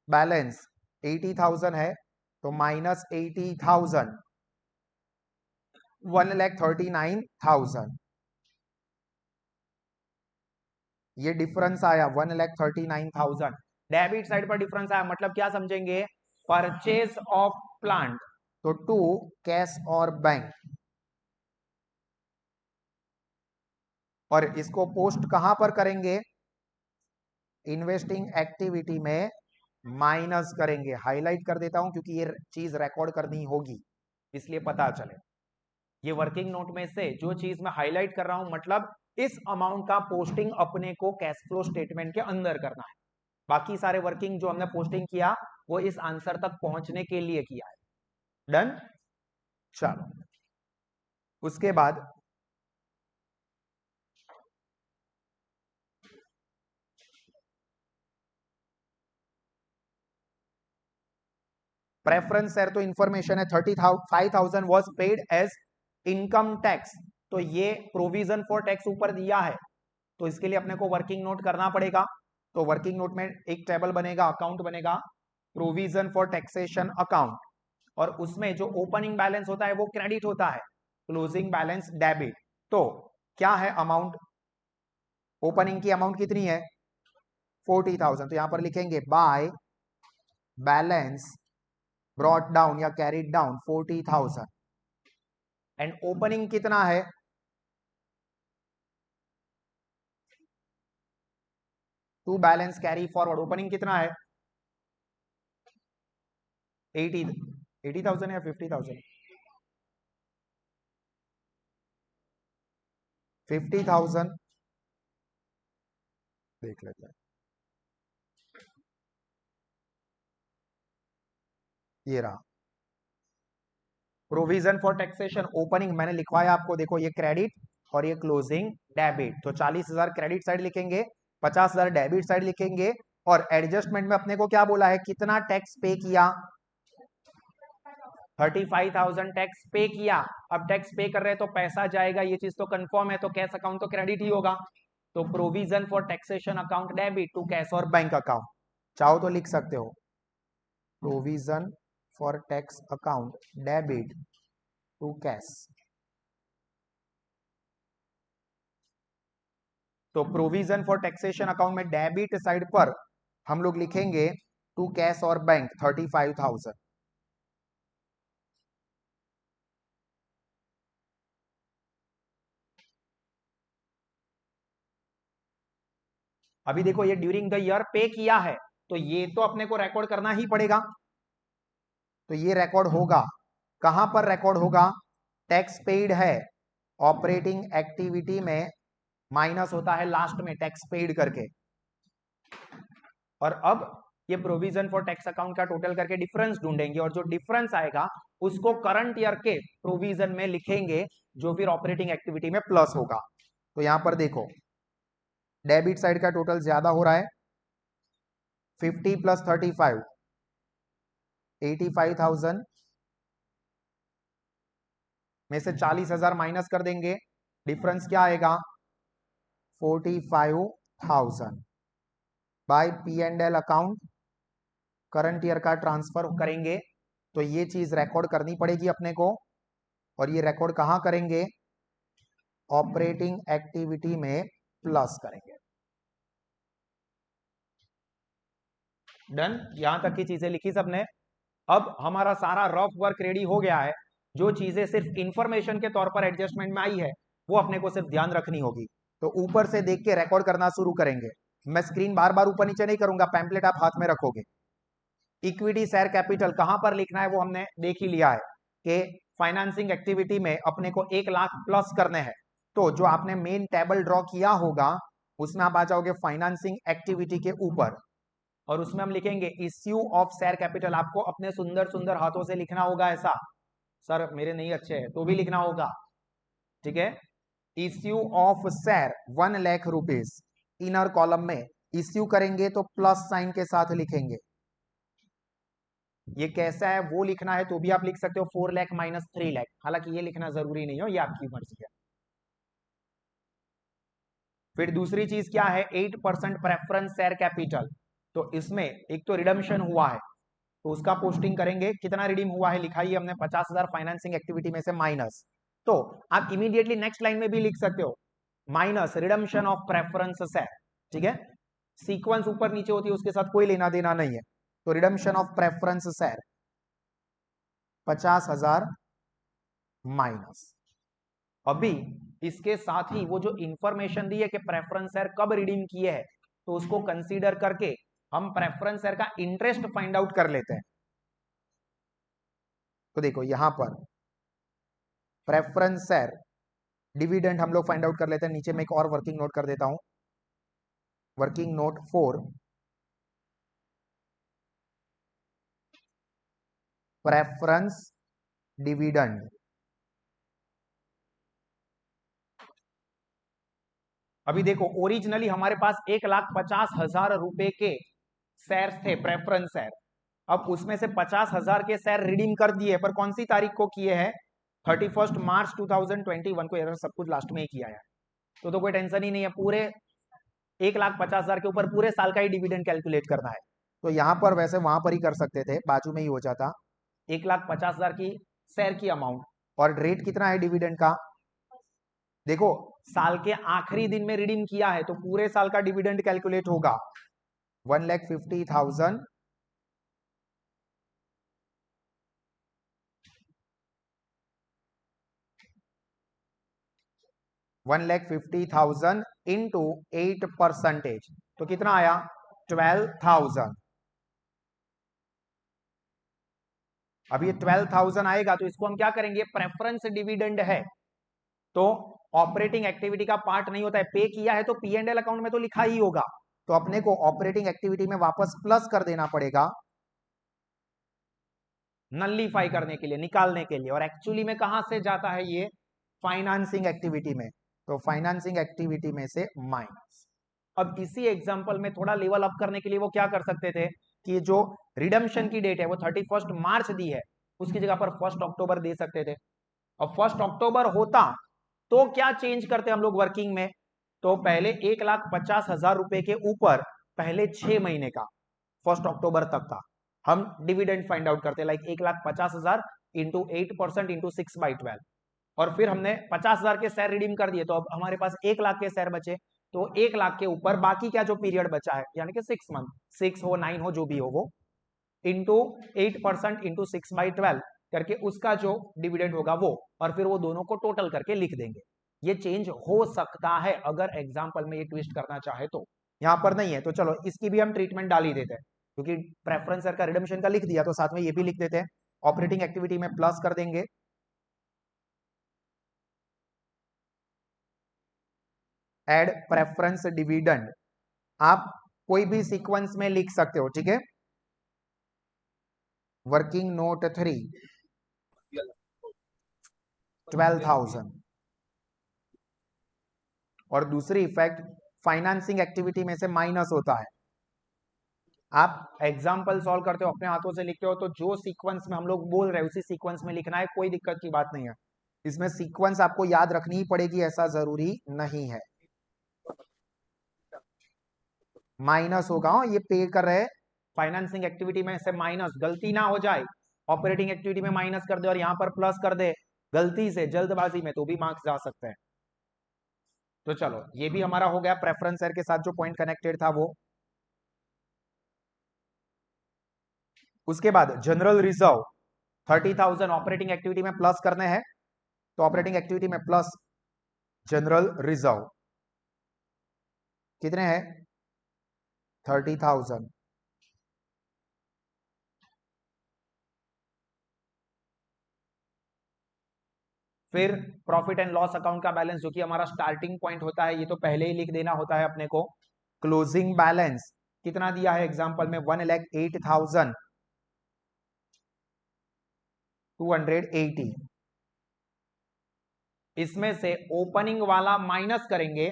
बैलेंस 80,000 है, तो माइनस 80,000 1,39,000, ये डिफरेंस आया 1,39,000। डेबिट साइड पर डिफरेंस आया मतलब क्या समझेंगे, परचेज ऑफ प्लांट, तो टू कैश और बैंक, और इसको पोस्ट कहां पर करेंगे, इन्वेस्टिंग एक्टिविटी में माइनस करेंगे। हाईलाइट कर देता हूं क्योंकि ये चीज रिकॉर्ड करनी होगी, इसलिए पता चले। ये वर्किंग नोट में से जो चीज मैं हाईलाइट कर रहा हूं मतलब इस अमाउंट का पोस्टिंग अपने को कैश फ्लो स्टेटमेंट के अंदर करना है। बाकी सारे वर्किंग जो हमने पोस्टिंग किया वो इस आंसर तक पहुंचने के लिए किया है। डन, चलो उसके बाद प्रेफरेंस है, तो इंफॉर्मेशन है 35,000 was paid as income tax, तो ये प्रोविजन फॉर टैक्स ऊपर दिया है, तो इसके लिए अपने को वर्किंग नोट करना पड़ेगा। तो वर्किंग नोट में एक टेबल बनेगा, अकाउंट बनेगा, प्रोविजन फॉर टैक्सेशन अकाउंट, और उसमें जो ओपनिंग बैलेंस होता है वो क्रेडिट होता है, क्लोजिंग बैलेंस डेबिट। तो क्या है अमाउंट, ओपनिंग की अमाउंट कितनी है 40,000, तो यहां पर लिखेंगे बाय बैलेंस ब्रॉट डाउन या कैरिड डाउन 40,000, एंड ओपनिंग कितना है, to balance carry forward, opening कितना है 80,000 या 50,000, 50,000 देख लेते हैं, ये रहा प्रोविजन फॉर टैक्सेशन ओपनिंग, मैंने लिखवाया आपको, देखो ये क्रेडिट और ये क्लोजिंग डेबिट, तो 40,000 क्रेडिट साइड लिखेंगे, 50,000 डेबिट साइड लिखेंगे, और एडजस्टमेंट में अपने को क्या बोला है, कितना टैक्स पे किया, 35,000 टैक्स पे किया। अब टैक्स पे कर रहे हैं तो पैसा जाएगा, ये चीज तो कंफर्म है, तो कैश अकाउंट तो क्रेडिट ही होगा, तो provision for taxation account debit to cash और बैंक अकाउंट, चाहो तो लिख सकते हो provision for tax account debit to cash. तो प्रोविजन फॉर टैक्सेशन अकाउंट में डेबिट साइड पर हम लोग लिखेंगे टू कैश और बैंक 35,000। अभी देखो ये ड्यूरिंग द ईयर पे किया है, तो ये तो अपने को रिकॉर्ड करना ही पड़ेगा, तो ये रिकॉर्ड होगा, कहां पर रिकॉर्ड होगा, टैक्स पेड है, ऑपरेटिंग एक्टिविटी में माइनस होता है लास्ट में टैक्स पेड करके, और अब ये प्रोविजन फॉर टैक्स अकाउंट का टोटल करके डिफरेंस ढूंढेंगे, और जो डिफरेंस आएगा उसको करंट ईयर के प्रोविजन में लिखेंगे, जो फिर ऑपरेटिंग एक्टिविटी में प्लस होगा। तो यहां पर देखो डेबिट साइड का टोटल ज्यादा हो रहा है, 50 प्लस 35 85,000 में से 40,000 माइनस कर देंगे, डिफरेंस क्या आएगा 45,000 by P and L account, current year का ट्रांसफर करेंगे, तो ये चीज रिकॉर्ड करनी पड़ेगी अपने को, और ये रिकॉर्ड कहां करेंगे, ऑपरेटिंग एक्टिविटी में प्लस करेंगे। डन, यहां तक की चीजें लिखी सबने। अब हमारा सारा रफ वर्क रेडी हो गया है, जो चीजें सिर्फ इंफॉर्मेशन के तौर पर एडजस्टमेंट में आई है वो अपने को सिर्फ ध्यान रखनी होगी, तो ऊपर से देख के रिकॉर्ड करना शुरू करेंगे, मैं स्क्रीन बार बार ऊपर नीचे नहीं करूंगा, पैम्पलेट आप हाथ में रखोगे। इक्विटी शेयर कैपिटल कहां पर लिखना है वो हमने देख ही लिया है, कि फाइनेंसिंग एक्टिविटी में अपने को 1 लाख प्लस करने हैं, तो जो आपने मेन टेबल ड्रॉ किया होगा उसमें आप आ जाओगे फाइनेंसिंग एक्टिविटी के ऊपर, और उसमें हम लिखेंगे इश्यू ऑफ शेयर कैपिटल, आपको अपने सुंदर सुंदर हाथों से लिखना होगा, ऐसा सर मेरे नहीं अच्छे है तो भी लिखना होगा, ठीक है, issue of share 1 lakh rupees, inner column में इश्यू करेंगे तो प्लस साइन के साथ लिखेंगे, ये कैसा है वो लिखना है तो भी आप लिख सकते हो 4 लाख माइनस 3 लाख, हालांकि ये लिखना जरूरी नहीं हो, ये आपकी मर्जी है। फिर दूसरी चीज क्या है 8% प्रेफरेंस शेयर कैपिटल, तो इसमें एक तो रिडम्शन हुआ है तो उसका पोस्टिंग करेंगे, कितना रिडीम हुआ है लिखा ही हमने 50,000 फाइनेंसिंग एक्टिविटी में से माइनस, तो आप इमीडिएटली नेक्स्ट लाइन में भी लिख सकते हो minus redemption of preference share, ठीक है, सीक्वेंस ऊपर नीचे होती है उसके साथ कोई लेना देना नहीं है, तो redemption of preference share 50,000 minus. अभी इसके साथ ही वो जो इंफॉर्मेशन दी है कि प्रेफरेंस शेयर कब रिडीम किए हैं, तो उसको कंसीडर करके हम प्रेफरेंस शेयर का इंटरेस्ट फाइंड आउट कर लेते हैं, तो देखो यहां पर प्रेफरेंस शेयर डिविडेंड हम लोग फाइंड आउट कर लेते हैं, नीचे में एक और वर्किंग नोट कर देता हूं, वर्किंग नोट 4 प्रेफरेंस डिविडेंड। अभी देखो ओरिजिनली हमारे पास 1,50,000 रुपए के शेयर्स थे प्रेफरेंस शेयर, अब उसमें से 50,000 के शेयर रिडीम कर दिए, पर कौन सी तारीख को किए हैं 31 मार्च 2021 को, यार सब कुछ लास्ट में ही किया है, तो कोई टेंशन ही नहीं है, पूरे 1,50,000 के ऊपर पूरे साल का ही डिविडेंड कैलकुलेट करना है, तो यहां पर वैसे वहां पर ही कर सकते थे, बाजू में ही हो जाता। 1,50,000 की शेयर की अमाउंट, और रेट कितना है डिविडेंड का, देखो साल के आखिरी दिन में रिडीम किया है तो पूरे साल का डिविडेंड कैलकुलेट होगा 1,50,000 1,50,000 इंटू 8%, तो कितना आया 12,000। अब ये 12,000 आएगा तो इसको हम क्या करेंगे, प्रेफरेंस डिविडेंड है तो ऑपरेटिंग एक्टिविटी का पार्ट नहीं होता है, पे किया है तो पी एंड एल अकाउंट में तो लिखा ही होगा, तो अपने को ऑपरेटिंग एक्टिविटी में वापस प्लस कर देना पड़ेगा नल्लीफाई करने के लिए, निकालने के लिए, और एक्चुअली में कहां से जाता है ये, फाइनेंसिंग एक्टिविटी में, तो फाइनेंसिंग एक्टिविटी में से माइनस। अब इसी एग्जांपल में थोड़ा लेवल अप करने के लिए वो क्या कर सकते थे कि जो रिडम्पशन की डेट है वो 31 मार्च दी है, उसकी जगह पर 1 अक्टूबर दे सकते थे। अब 1 अक्टूबर होता तो क्या चेंज करते हम लोग वर्किंग में, तो पहले 1,50,000 रुपए के ऊपर पहले 6 महीने का 1 अक्टूबर तक का हम डिविडेंड फाइंड आउट करते, लाइक 1,50,000 इंटू 8% इंटू 6/12, और फिर हमने 50,000 के शेयर रिडीम कर दिए तो अब हमारे पास 1,00,000 के शेयर बचे, तो 1,00,000 के ऊपर बाकी क्या जो पीरियड बचा है यानी कि 6 मंथ, 6 हो 9 हो जो भी हो वो, इंटू 8% इंटू 6/12 करके उसका जो डिविडेंड होगा वो, और फिर वो दोनों को टोटल करके लिख देंगे। ये चेंज हो सकता है अगर एग्जाम्पल में ये ट्विस्ट करना चाहे तो, यहां पर नहीं है तो चलो इसकी भी हम ट्रीटमेंट डाल ही देते हैं, क्योंकि प्रेफरेंस का रिडम्पशन का लिख दिया तो साथ में ये भी लिख देते हैं, ऑपरेटिंग एक्टिविटी में प्लस कर देंगे, एड प्रेफरेंस डिविडेंड, आप कोई भी सीक्वेंस में लिख सकते हो, ठीक है। वर्किंग नोट 3 12,000, और दूसरी इफेक्ट फाइनेंसिंग एक्टिविटी में से माइनस होता है। आप एग्जाम्पल सॉल्व करते हो अपने हाथों से लिखते हो तो जो सीक्वेंस में हम लोग बोल रहे हैं उसी सीक्वेंस में लिखना है, कोई दिक्कत की बात नहीं है, इसमें सीक्वेंस आपको याद रखनी ही पड़ेगी ऐसा जरूरी नहीं है। माइनस होगा, ये पे कर रहे फाइनेंसिंग एक्टिविटी में से माइनस, गलती ना हो जाए ऑपरेटिंग एक्टिविटी में माइनस कर दे और यहां पर प्लस कर दे गलती से जल्दबाजी में, तो भी मार्क्स जा सकते हैं। तो चलो ये भी हमारा हो गया प्रेफरेंस शेयर के साथ जो पॉइंट कनेक्टेड था वो। उसके बाद जनरल रिजर्व 30,000 ऑपरेटिंग एक्टिविटी में प्लस करने हैं, तो ऑपरेटिंग एक्टिविटी में प्लस जनरल रिजर्व कितने हैं 30,000, फिर प्रॉफिट एंड लॉस अकाउंट का बैलेंस जो कि हमारा स्टार्टिंग पॉइंट होता है, ये तो पहले ही लिख देना होता है अपने को। क्लोजिंग बैलेंस कितना दिया है एग्जांपल में 1,08,280, इसमें से ओपनिंग वाला माइनस करेंगे,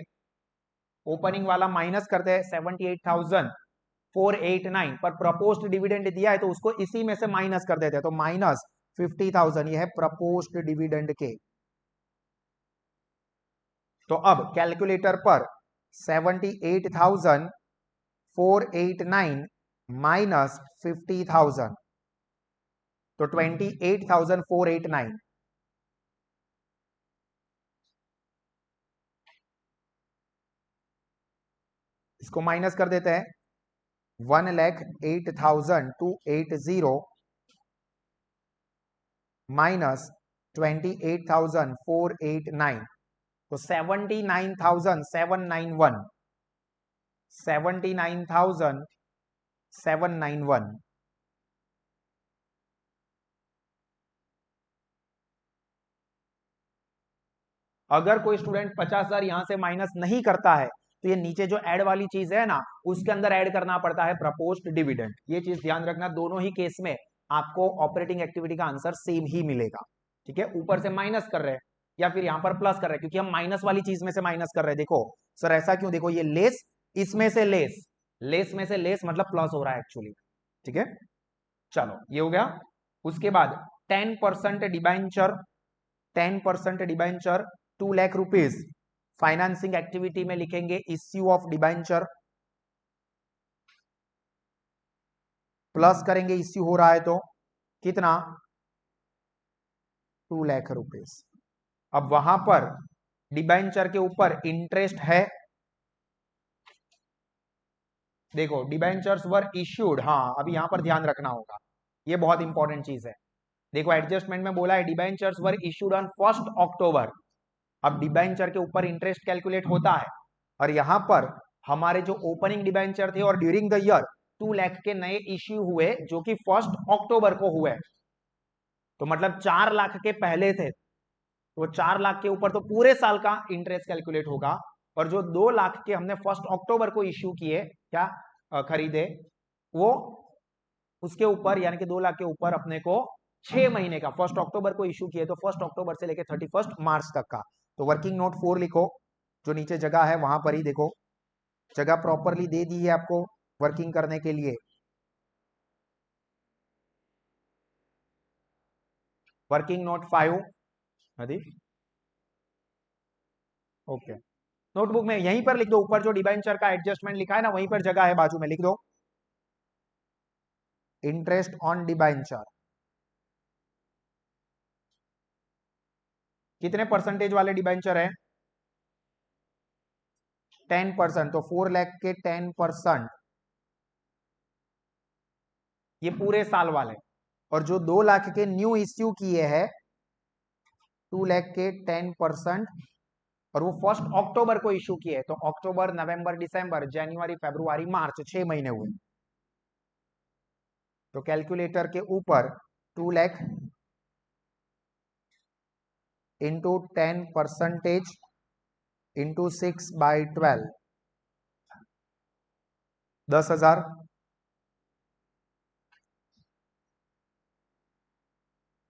ओपनिंग वाला माइनस करते हैं 78,489, पर प्रपोज्ड डिविडेंड दिया है तो उसको इसी में से माइनस कर देते हैं, तो माइनस 50,000 ये है प्रपोज्ड डिविडेंड के। तो अब कैलकुलेटर पर 78,489 माइनस 50,000, तो 28,489, इसको माइनस कर देते हैं 1,08,280 माइनस 28,489, तो 79,791, 79,791। अगर कोई स्टूडेंट 50,000 यहां से माइनस नहीं करता है तो ये नीचे जो ऐड वाली चीज है ना उसके अंदर ऐड करना पड़ता है प्रपोज्ड डिविडेंड, ये चीज ध्यान रखना, दोनों ही केस में आपको ऑपरेटिंग एक्टिविटी का आंसर सेम ही मिलेगा, ठीक है। ऊपर से माइनस कर रहे हैं या फिर यहां पर प्लस कर रहे हैं, क्योंकि हम माइनस वाली चीज में से माइनस कर रहे हैं, देखो सर ऐसा क्यों, देखो ये लेस, इसमें से लेस, लेस में से लेस मतलब प्लस हो रहा है एक्चुअली, ठीक है। चलो ये हो गया। उसके बाद 10% debenture, 10% debenture 2 lakh rupees financing activity में लिखेंगे इश्यू ऑफ डिबेंचर, प्लस करेंगे इश्यू हो रहा है तो कितना 2 लाख रुपीस। अब वहां पर डिबेंचर के ऊपर इंटरेस्ट है, देखो डिबेंचर्स वर इश्यूड, हाँ अभी यहां पर ध्यान रखना होगा, ये बहुत इंपॉर्टेंट चीज है। देखो एडजस्टमेंट में बोला है डिबेंचर्स वर इश्यूड ऑन 1 अक्टूबर। अब डिबेंचर के ऊपर इंटरेस्ट कैलकुलेट होता है और यहां पर हमारे जो ओपनिंग डिबेंचर थे और ड्यूरिंग द ईयर 2 लाख के नए इश्यू हुए जो कि 1 अक्टूबर को हुए, तो मतलब 4 लाख के पहले थे, तो 4 लाख के ऊपर तो पूरे साल का इंटरेस्ट कैलकुलेट होगा। और जो 2 लाख के हमने 1 अक्टूबर को इश्यू किए, क्या खरीदे, वो उसके ऊपर यानी कि 2 लाख के ऊपर अपने को 6 महीने का 1 अक्टूबर को इश्यू किए तो 1 अक्टूबर से लेकर 31 मार्च तक का। तो वर्किंग नोट 4 लिखो, जो नीचे जगह है वहां पर ही देखो, जगह प्रॉपरली दे दी है आपको वर्किंग करने के लिए। वर्किंग नोट 5 ओके, नोटबुक में यहीं पर लिख दो, ऊपर जो डिबेंचर का एडजस्टमेंट लिखा है ना वहीं पर जगह है, बाजू में लिख दो इंटरेस्ट ऑन डिबेंचर। कितने परसेंटेज वाले डिबेंचर है 10%, तो 4 लाख के 10% ये पूरे साल वाले, और जो 2 लाख के न्यू इश्यू किए हैं 2 लाख के 10%, और वो 1 अक्टूबर को इश्यू किए, तो अक्टूबर नवंबर दिसंबर जनवरी फरवरी मार्च 6 महीने हुए। तो कैलकुलेटर के ऊपर 2 लाख इंटू 10% इंटू 6/12 10,000,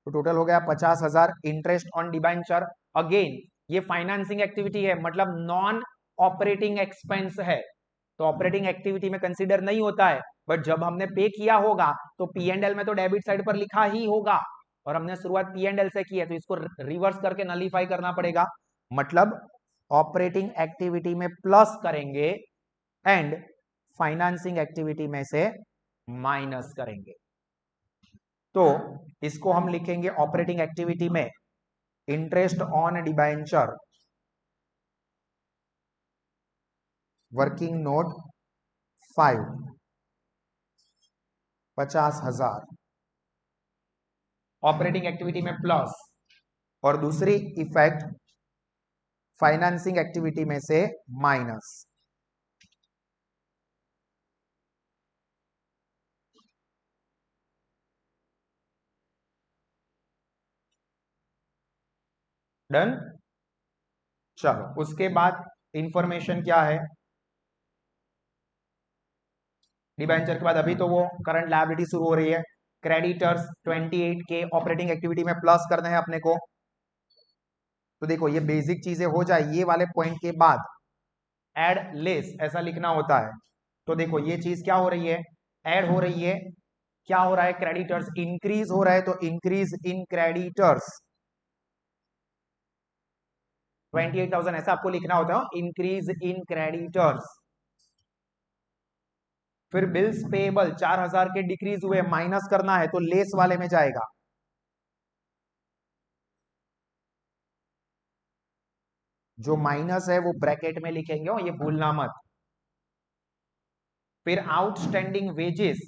तो टोटल हो गया 50,000 इंटरेस्ट ऑन डिबेंचर। अगेन ये फाइनेंसिंग एक्टिविटी है, मतलब नॉन ऑपरेटिंग एक्सपेंस है, तो ऑपरेटिंग एक्टिविटी में कंसीडर नहीं होता है, बट जब हमने पे किया होगा तो पी एंड एल में तो डेबिट साइड पर लिखा ही होगा, और हमने शुरुआत पी एंड एल से की है तो इसको रिवर्स करके नलीफाई करना पड़ेगा, मतलब ऑपरेटिंग एक्टिविटी में प्लस करेंगे एंड फाइनेंसिंग एक्टिविटी में से माइनस करेंगे। तो इसको हम लिखेंगे ऑपरेटिंग एक्टिविटी में interest on debenture working note 5 50,000 operating activity में प्लस, और दूसरी इफेक्ट फाइनेंसिंग एक्टिविटी में से माइनस। डन, चलो उसके बाद इंफॉर्मेशन क्या है डिबेंचर के बाद, अभी तो वो करंट लायबिलिटी शुरू हो रही है, क्रेडिटर्स 28 के ऑपरेटिंग एक्टिविटी में प्लस करने हैं अपने को। तो देखो ये बेसिक चीजें हो जाए, ये वाले पॉइंट के बाद एड लेस ऐसा लिखना होता है। तो देखो ये चीज क्या हो रही है, ऐड हो रही है, क्या हो रहा है क्रेडिटर्स इंक्रीज हो रहा है, तो इंक्रीज इन क्रेडिटर्स 28,000 ऐसा आपको लिखना होता है, इंक्रीज इन क्रेडिटर्स। फिर बिल्स पेएबल 4,000 के डिक्रीज हुए, माइनस करना है तो लेस वाले में जाएगा, जो माइनस है वो ब्रैकेट में लिखेंगे और ये भूलना मत। फिर आउटस्टैंडिंग वेजेस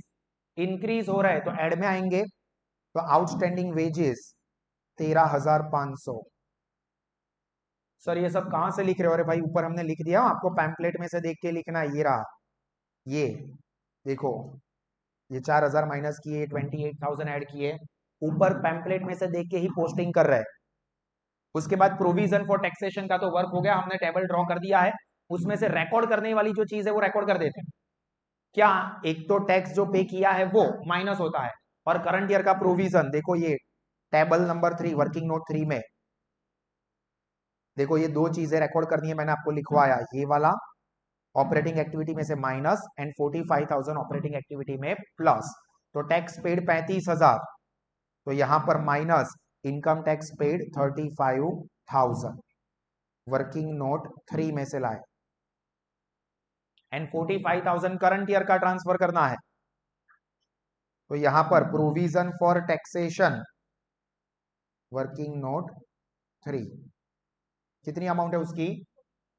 इंक्रीज हो रहा है तो एड में आएंगे, तो आउटस्टैंडिंग वेजेस 13,500। सर ये सब कहां से लिख रहे हो, अरे भाई ऊपर हमने लिख दिया, आपको पैम्पलेट में से देख के लिखना है, ये रहा, ये देखो ये 4,000 माइनस किए, 28,000 ऐड किए, ऊपर पैम्पलेट में से देख के ही पोस्टिंग कर रहे हैं। उसके बाद प्रोविजन फॉर टैक्सेशन का तो वर्क हो गया, हमने टेबल ड्रॉ कर दिया है, उसमें से रिकॉर्ड करने वाली जो चीज है वो रिकॉर्ड कर देते हैं। क्या, एक तो टैक्स जो पे किया है वो माइनस होता है, और करंट ईयर का प्रोविजन देखो, ये टेबल नंबर 3 वर्किंग नोट 3 में देखो ये दो चीजें रिकॉर्ड करनी है, मैंने आपको लिखवाया, ये वाला ऑपरेटिंग एक्टिविटी में से माइनस एंड 45,000 ऑपरेटिंग एक्टिविटी में प्लस। तो टैक्स पेड 35,000, तो यहां पर minus income tax paid 35,000। Working note 3 में से लाए, एंड 45,000 करंट ईयर का ट्रांसफर करना है। तो यहां पर provision for taxation working note 3 कितनी अमाउंट है उसकी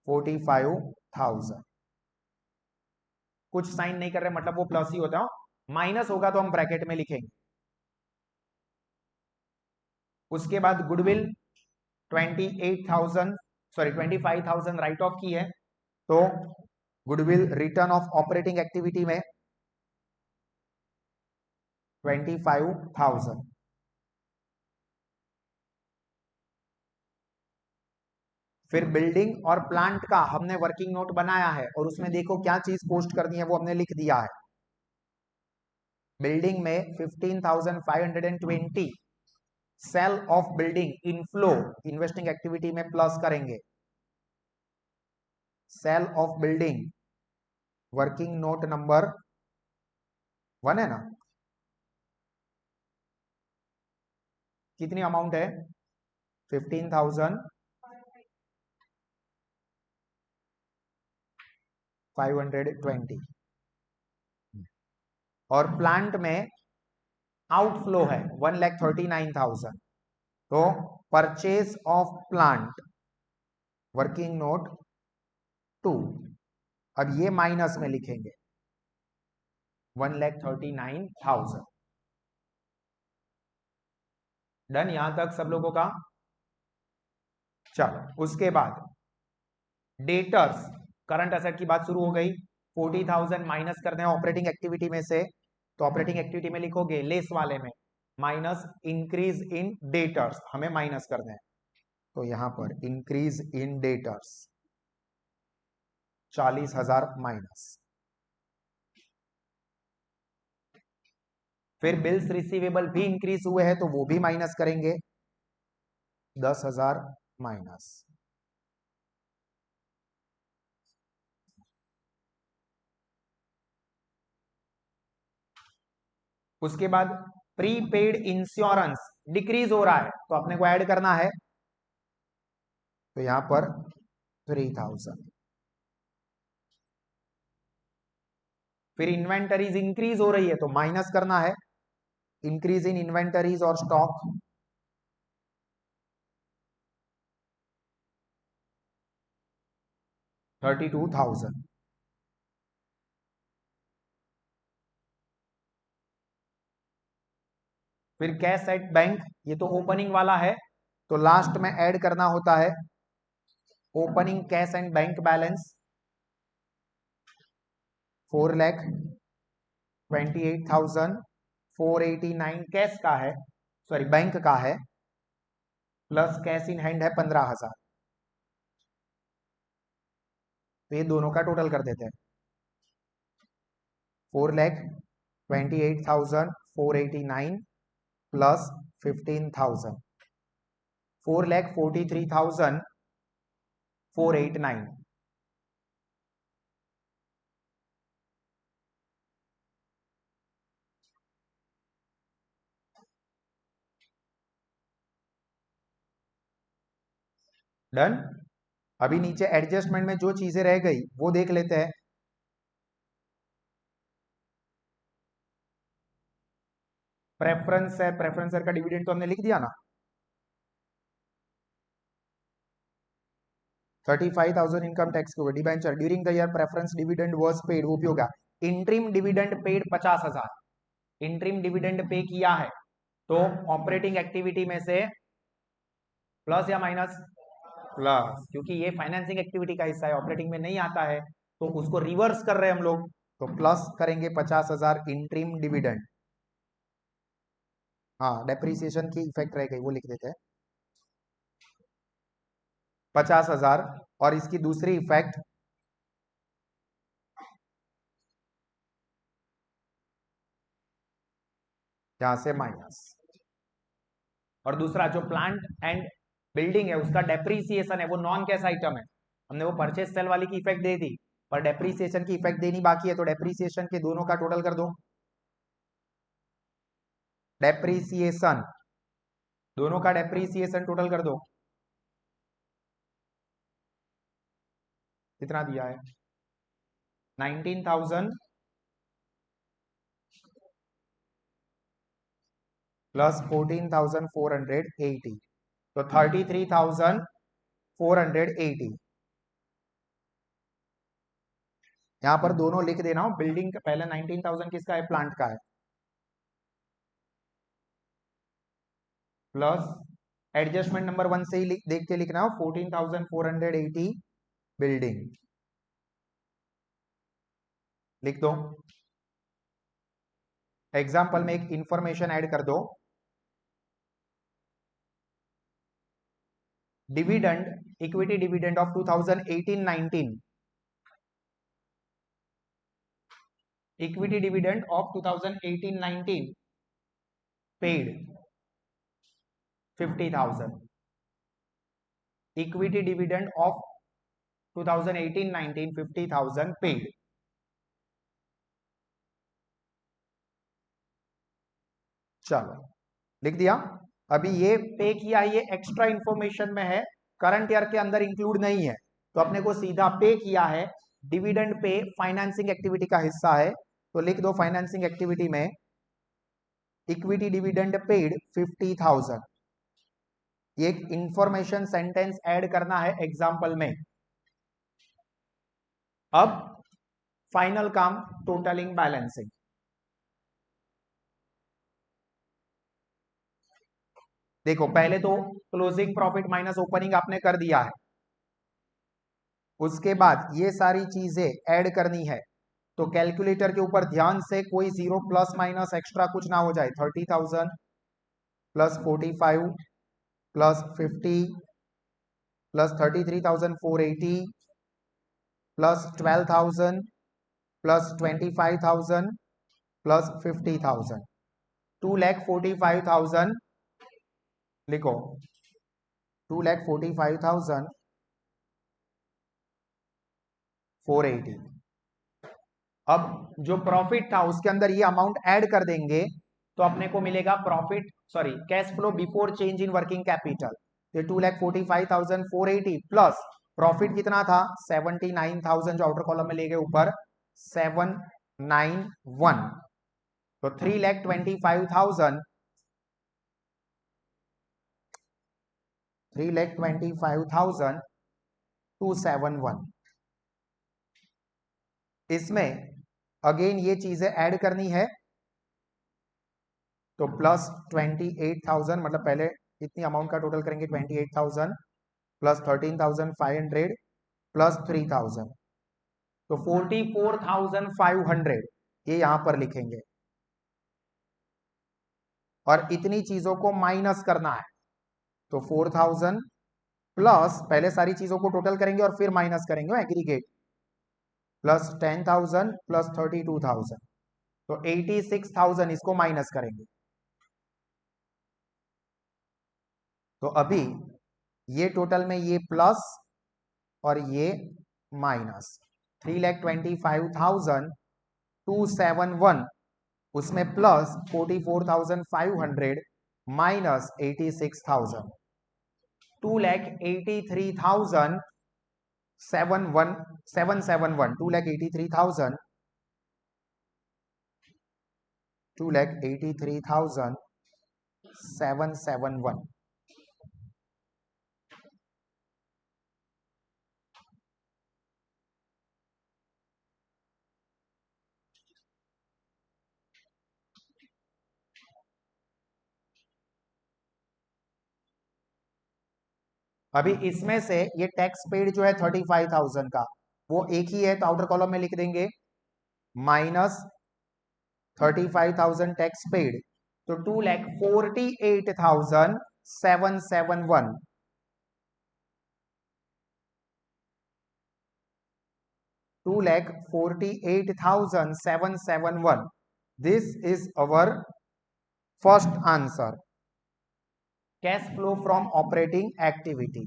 45,000। कुछ साइन नहीं कर रहे मतलब वो प्लस ही होता है, माइनस होगा तो हम ब्रैकेट में लिखेंगे। उसके बाद गुडविल 25,000 राइट ऑफ की है, तो goodwill return of operating activity में 25,000। फिर बिल्डिंग और प्लांट का हमने वर्किंग नोट बनाया है और उसमें देखो क्या चीज पोस्ट करनी है वो हमने लिख दिया है। बिल्डिंग में 15,520 sale of building inflow investing activity में प्लस करेंगे। Sale of building working note number 1 है ना, कितनी अमाउंट है 15,520 और प्लांट में आउटफ्लो है 1,39,000। तो purchase of plant working note 2, अब ये माइनस में लिखेंगे 1,39,000। डन यहां तक सब लोगों का। चलो उसके बाद डेटर्स करंट असेट की बात शुरू हो गई। 40,000 माइनस करते हैं ऑपरेटिंग एक्टिविटी में से, तो ऑपरेटिंग एक्टिविटी में लिखोगे लेस वाले में माइनस इंक्रीज इन डेटर्स, हमें माइनस करना है। तो यहां पर इंक्रीज इन डेटर्स 40,000 माइनस। फिर बिल्स रिसीवेबल भी इंक्रीज हुए हैं तो वो भी माइनस करेंगे 10,000 माइनस। उसके बाद प्रीपेड इंश्योरेंस डिक्रीज हो रहा है तो अपने को ऐड करना है, तो यहां पर 3,000। फिर इन्वेंटरीज इंक्रीज हो रही है तो माइनस करना है, इंक्रीज इन इन्वेंटरीज और स्टॉक 32,000। फिर कैश एट बैंक, ये तो ओपनिंग वाला है तो लास्ट में ऐड करना होता है opening cash and bank balance 4,28,489 cash का है, सॉरी बैंक का है, प्लस कैश इन हैंड है 15,000। तो ये दोनों का टोटल कर देते हैं 4,28,489 प्लस 15,000 4,43,489। डन। अभी नीचे एडजस्टमेंट में जो चीजें रह गई वो देख लेते हैं। प्रेफरेंस है, प्रेफरेंसर का डिविडेंड तो हमने लिख दिया ना 35,000 इनकम टैक्स के ऊपर debenture during the year preference dividend was paid, वो भी होगा। Interim dividend paid 50,000 interim dividend pay किया है तो ऑपरेटिंग एक्टिविटी में से प्लस या माइनस प्लस, क्योंकि ये फाइनेंसिंग एक्टिविटी का हिस्सा है ऑपरेटिंग में नहीं आता है तो उसको रिवर्स कर रहे हैं हम लोग, तो प्लस करेंगे 50,000 इंट्रीम डिविडेंड। हाँ डेप्रीसिएशन की इफेक्ट रह गई वो लिख देते हैं 50,000 और इसकी दूसरी इफेक्ट यहां से माइनस। और दूसरा जो प्लांट एंड बिल्डिंग है उसका डेप्रीसिएशन है वो नॉन कैश आइटम है, हमने वो परचेज सेल वाली की इफेक्ट दे दी पर डेप्रीसिएशन की इफेक्ट देनी बाकी है, तो डेप्रीसिएशन के दोनों का टोटल कर दो। डेप्रीसिएशन दोनों का डेप्रीसिएशन टोटल कर दो कितना दिया है 19,000 प्लस 14,480 तो 33,480। यहां पर दोनों लिख देना हो। बिल्डिंग का पहले 19,000 किसका है प्लांट का है प्लस एडजस्टमेंट नंबर 1 से ही देख के लिखना हो 14,480 बिल्डिंग लिख दो। एग्जाम्पल में एक इंफॉर्मेशन ऐड कर दो dividend equity dividend of 2018-19 equity dividend of 2018-19 paid 50,000 equity dividend of 2018-19 50,000 paid. चलो लिख दिया। अभी ये पे किया ये एक्स्ट्रा इंफॉर्मेशन में है करंट ईयर के अंदर इंक्लूड नहीं है तो अपने को सीधा पे किया है। डिविडेंड पे फाइनेंसिंग एक्टिविटी का हिस्सा है तो लिख दो फाइनेंसिंग एक्टिविटी में इक्विटी डिविडेंड पेड 50,000। ये एक इंफॉर्मेशन सेंटेंस ऐड करना है एग्जाम्पल में। अब फाइनल काम टोटलिंग बैलेंसिंग। देखो पहले तो क्लोजिंग प्रॉफिट माइनस ओपनिंग आपने कर दिया है उसके बाद ये सारी चीजें ऐड करनी है तो कैलकुलेटर के ऊपर ध्यान से कोई जीरो प्लस माइनस एक्स्ट्रा कुछ ना हो जाए। 30,000 plus 45 plus 50 plus 33,480 plus 12,000 plus 25,000 plus 50,000 2,45,000 लिखो 2,45,480। अब जो प्रॉफिट था उसके अंदर ये अमाउंट ऐड कर देंगे तो अपने को मिलेगा profit cash flow before change in working capital. ये 2,45,480 प्लस प्रॉफिट कितना था 79,000 जो आउटर कॉलम में ले गए ऊपर 791 तो 3,25,000 3,25,271। इसमें अगेन ये चीजें ऐड करनी है तो प्लस 28,000 मतलब पहले इतनी अमाउंट का टोटल करेंगे 28,000 प्लस 13,500 प्लस 3,000 तो 44,500 ये यहां पर लिखेंगे और इतनी चीजों को माइनस करना है तो 4,000 प्लस पहले सारी चीजों को टोटल करेंगे और फिर माइनस करेंगे एग्रीगेट प्लस 10,000 प्लस 32,000 तो 86,000 इसको माइनस करेंगे। तो अभी ये टोटल में ये प्लस और ये माइनस 3,25,271 उसमें प्लस 44,500 माइनस 86,000 2,83,771 2,83,771। अभी इसमें से ये टैक्स पेड जो है 35,000 का वो एक ही है तो आउटर कॉलम में लिख देंगे माइनस 35,000 टैक्स पेड तो 2,48,771 2,48,771 this is our first answer cash flow from operating activity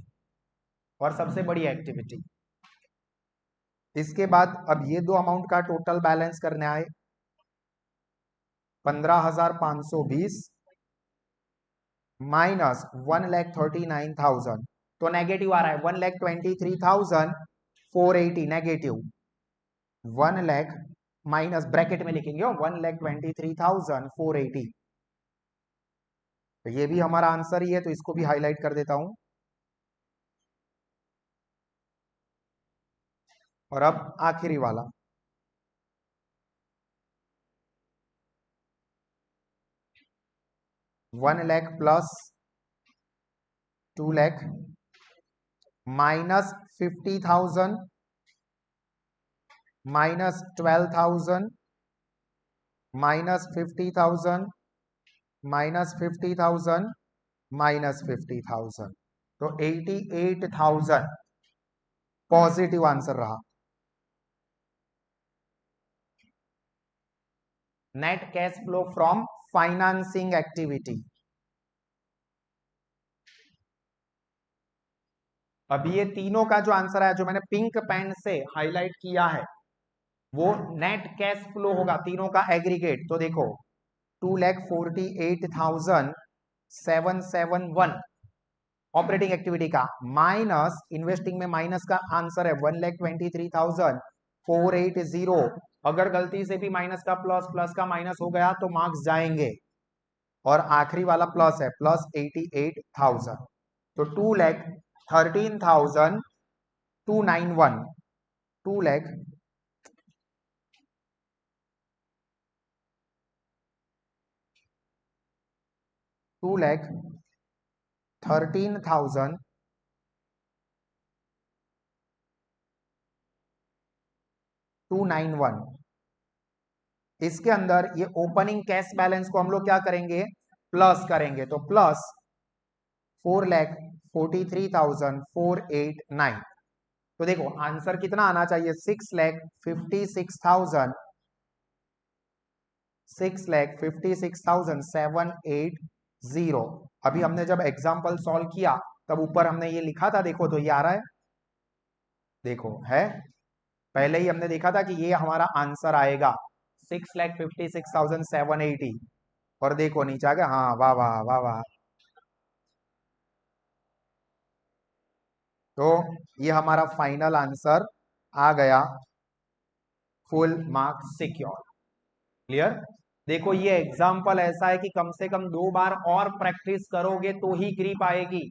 और सबसे बड़ी एक्टिविटी। इसके बाद अब ये दो अमाउंट का टोटल बैलेंस करना है 15,520 माइनस 1,39,000 तो नेगेटिव आ रहा है 1,23,000 480 नेगेटिव 1 लाख माइनस ब्रैकेट में लिखेंगे 1,23,480। तो ये भी हमारा आंसर ही है, तो इसको भी हाईलाइट कर देता हूं। और अब आखिरी वाला 1 lakh plus 2 lakh minus 50,000 minus 12,000 minus 50,000 minus 50,000 minus 50,000, तो 88,000 पॉजिटिव आंसर रहा। Net cash flow from financing activity. अब ये तीनों का जो आंसर है, जो मैंने पिंक पेन से हाईलाइट किया है, वो नेट कैश फ्लो होगा तीनों का एग्रीगेट। तो देखो 2,48,771 ऑपरेटिंग एक्टिविटी का, माइनस इन्वेस्टिंग में माइनस का आंसर है 1,23,480। अगर गलती से भी माइनस का प्लस का माइनस हो गया तो मार्क्स जाएंगे। और आखिरी वाला प्लस है, प्लस 88,000, तो 2,13,291 2 लाख 2,13,291। इसके अंदर ये ओपनिंग कैश बैलेंस को हम लोग क्या करेंगे, प्लस करेंगे। तो प्लस 4,43,489। तो देखो आंसर कितना आना चाहिए, 6,56,780। अभी हमने जब एग्जाम्पल सॉल्व किया तब ऊपर हमने ये लिखा था, देखो तो ये आ रहा है, देखो है, पहले ही हमने देखा था कि ये हमारा आंसर आएगा 6,56,780। और देखो नीचे आ गया, हाँ वाह वाह वाह वाह। तो ये हमारा फाइनल आंसर आ गया, फुल मार्क्स सिक्योर। क्लियर। देखो ये एग्जाम्पल ऐसा है कि कम से कम 2 बार और प्रैक्टिस करोगे तो ही ग्रिप आएगी।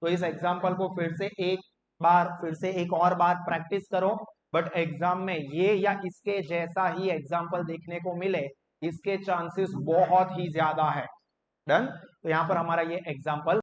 तो इस एग्जाम्पल को फिर से एक और बार प्रैक्टिस करो, बट एग्जाम में ये या इसके जैसा ही एग्जाम्पल देखने को मिले, इसके चांसेस बहुत ही ज्यादा है। डन। तो यहां पर हमारा ये एग्जाम्पल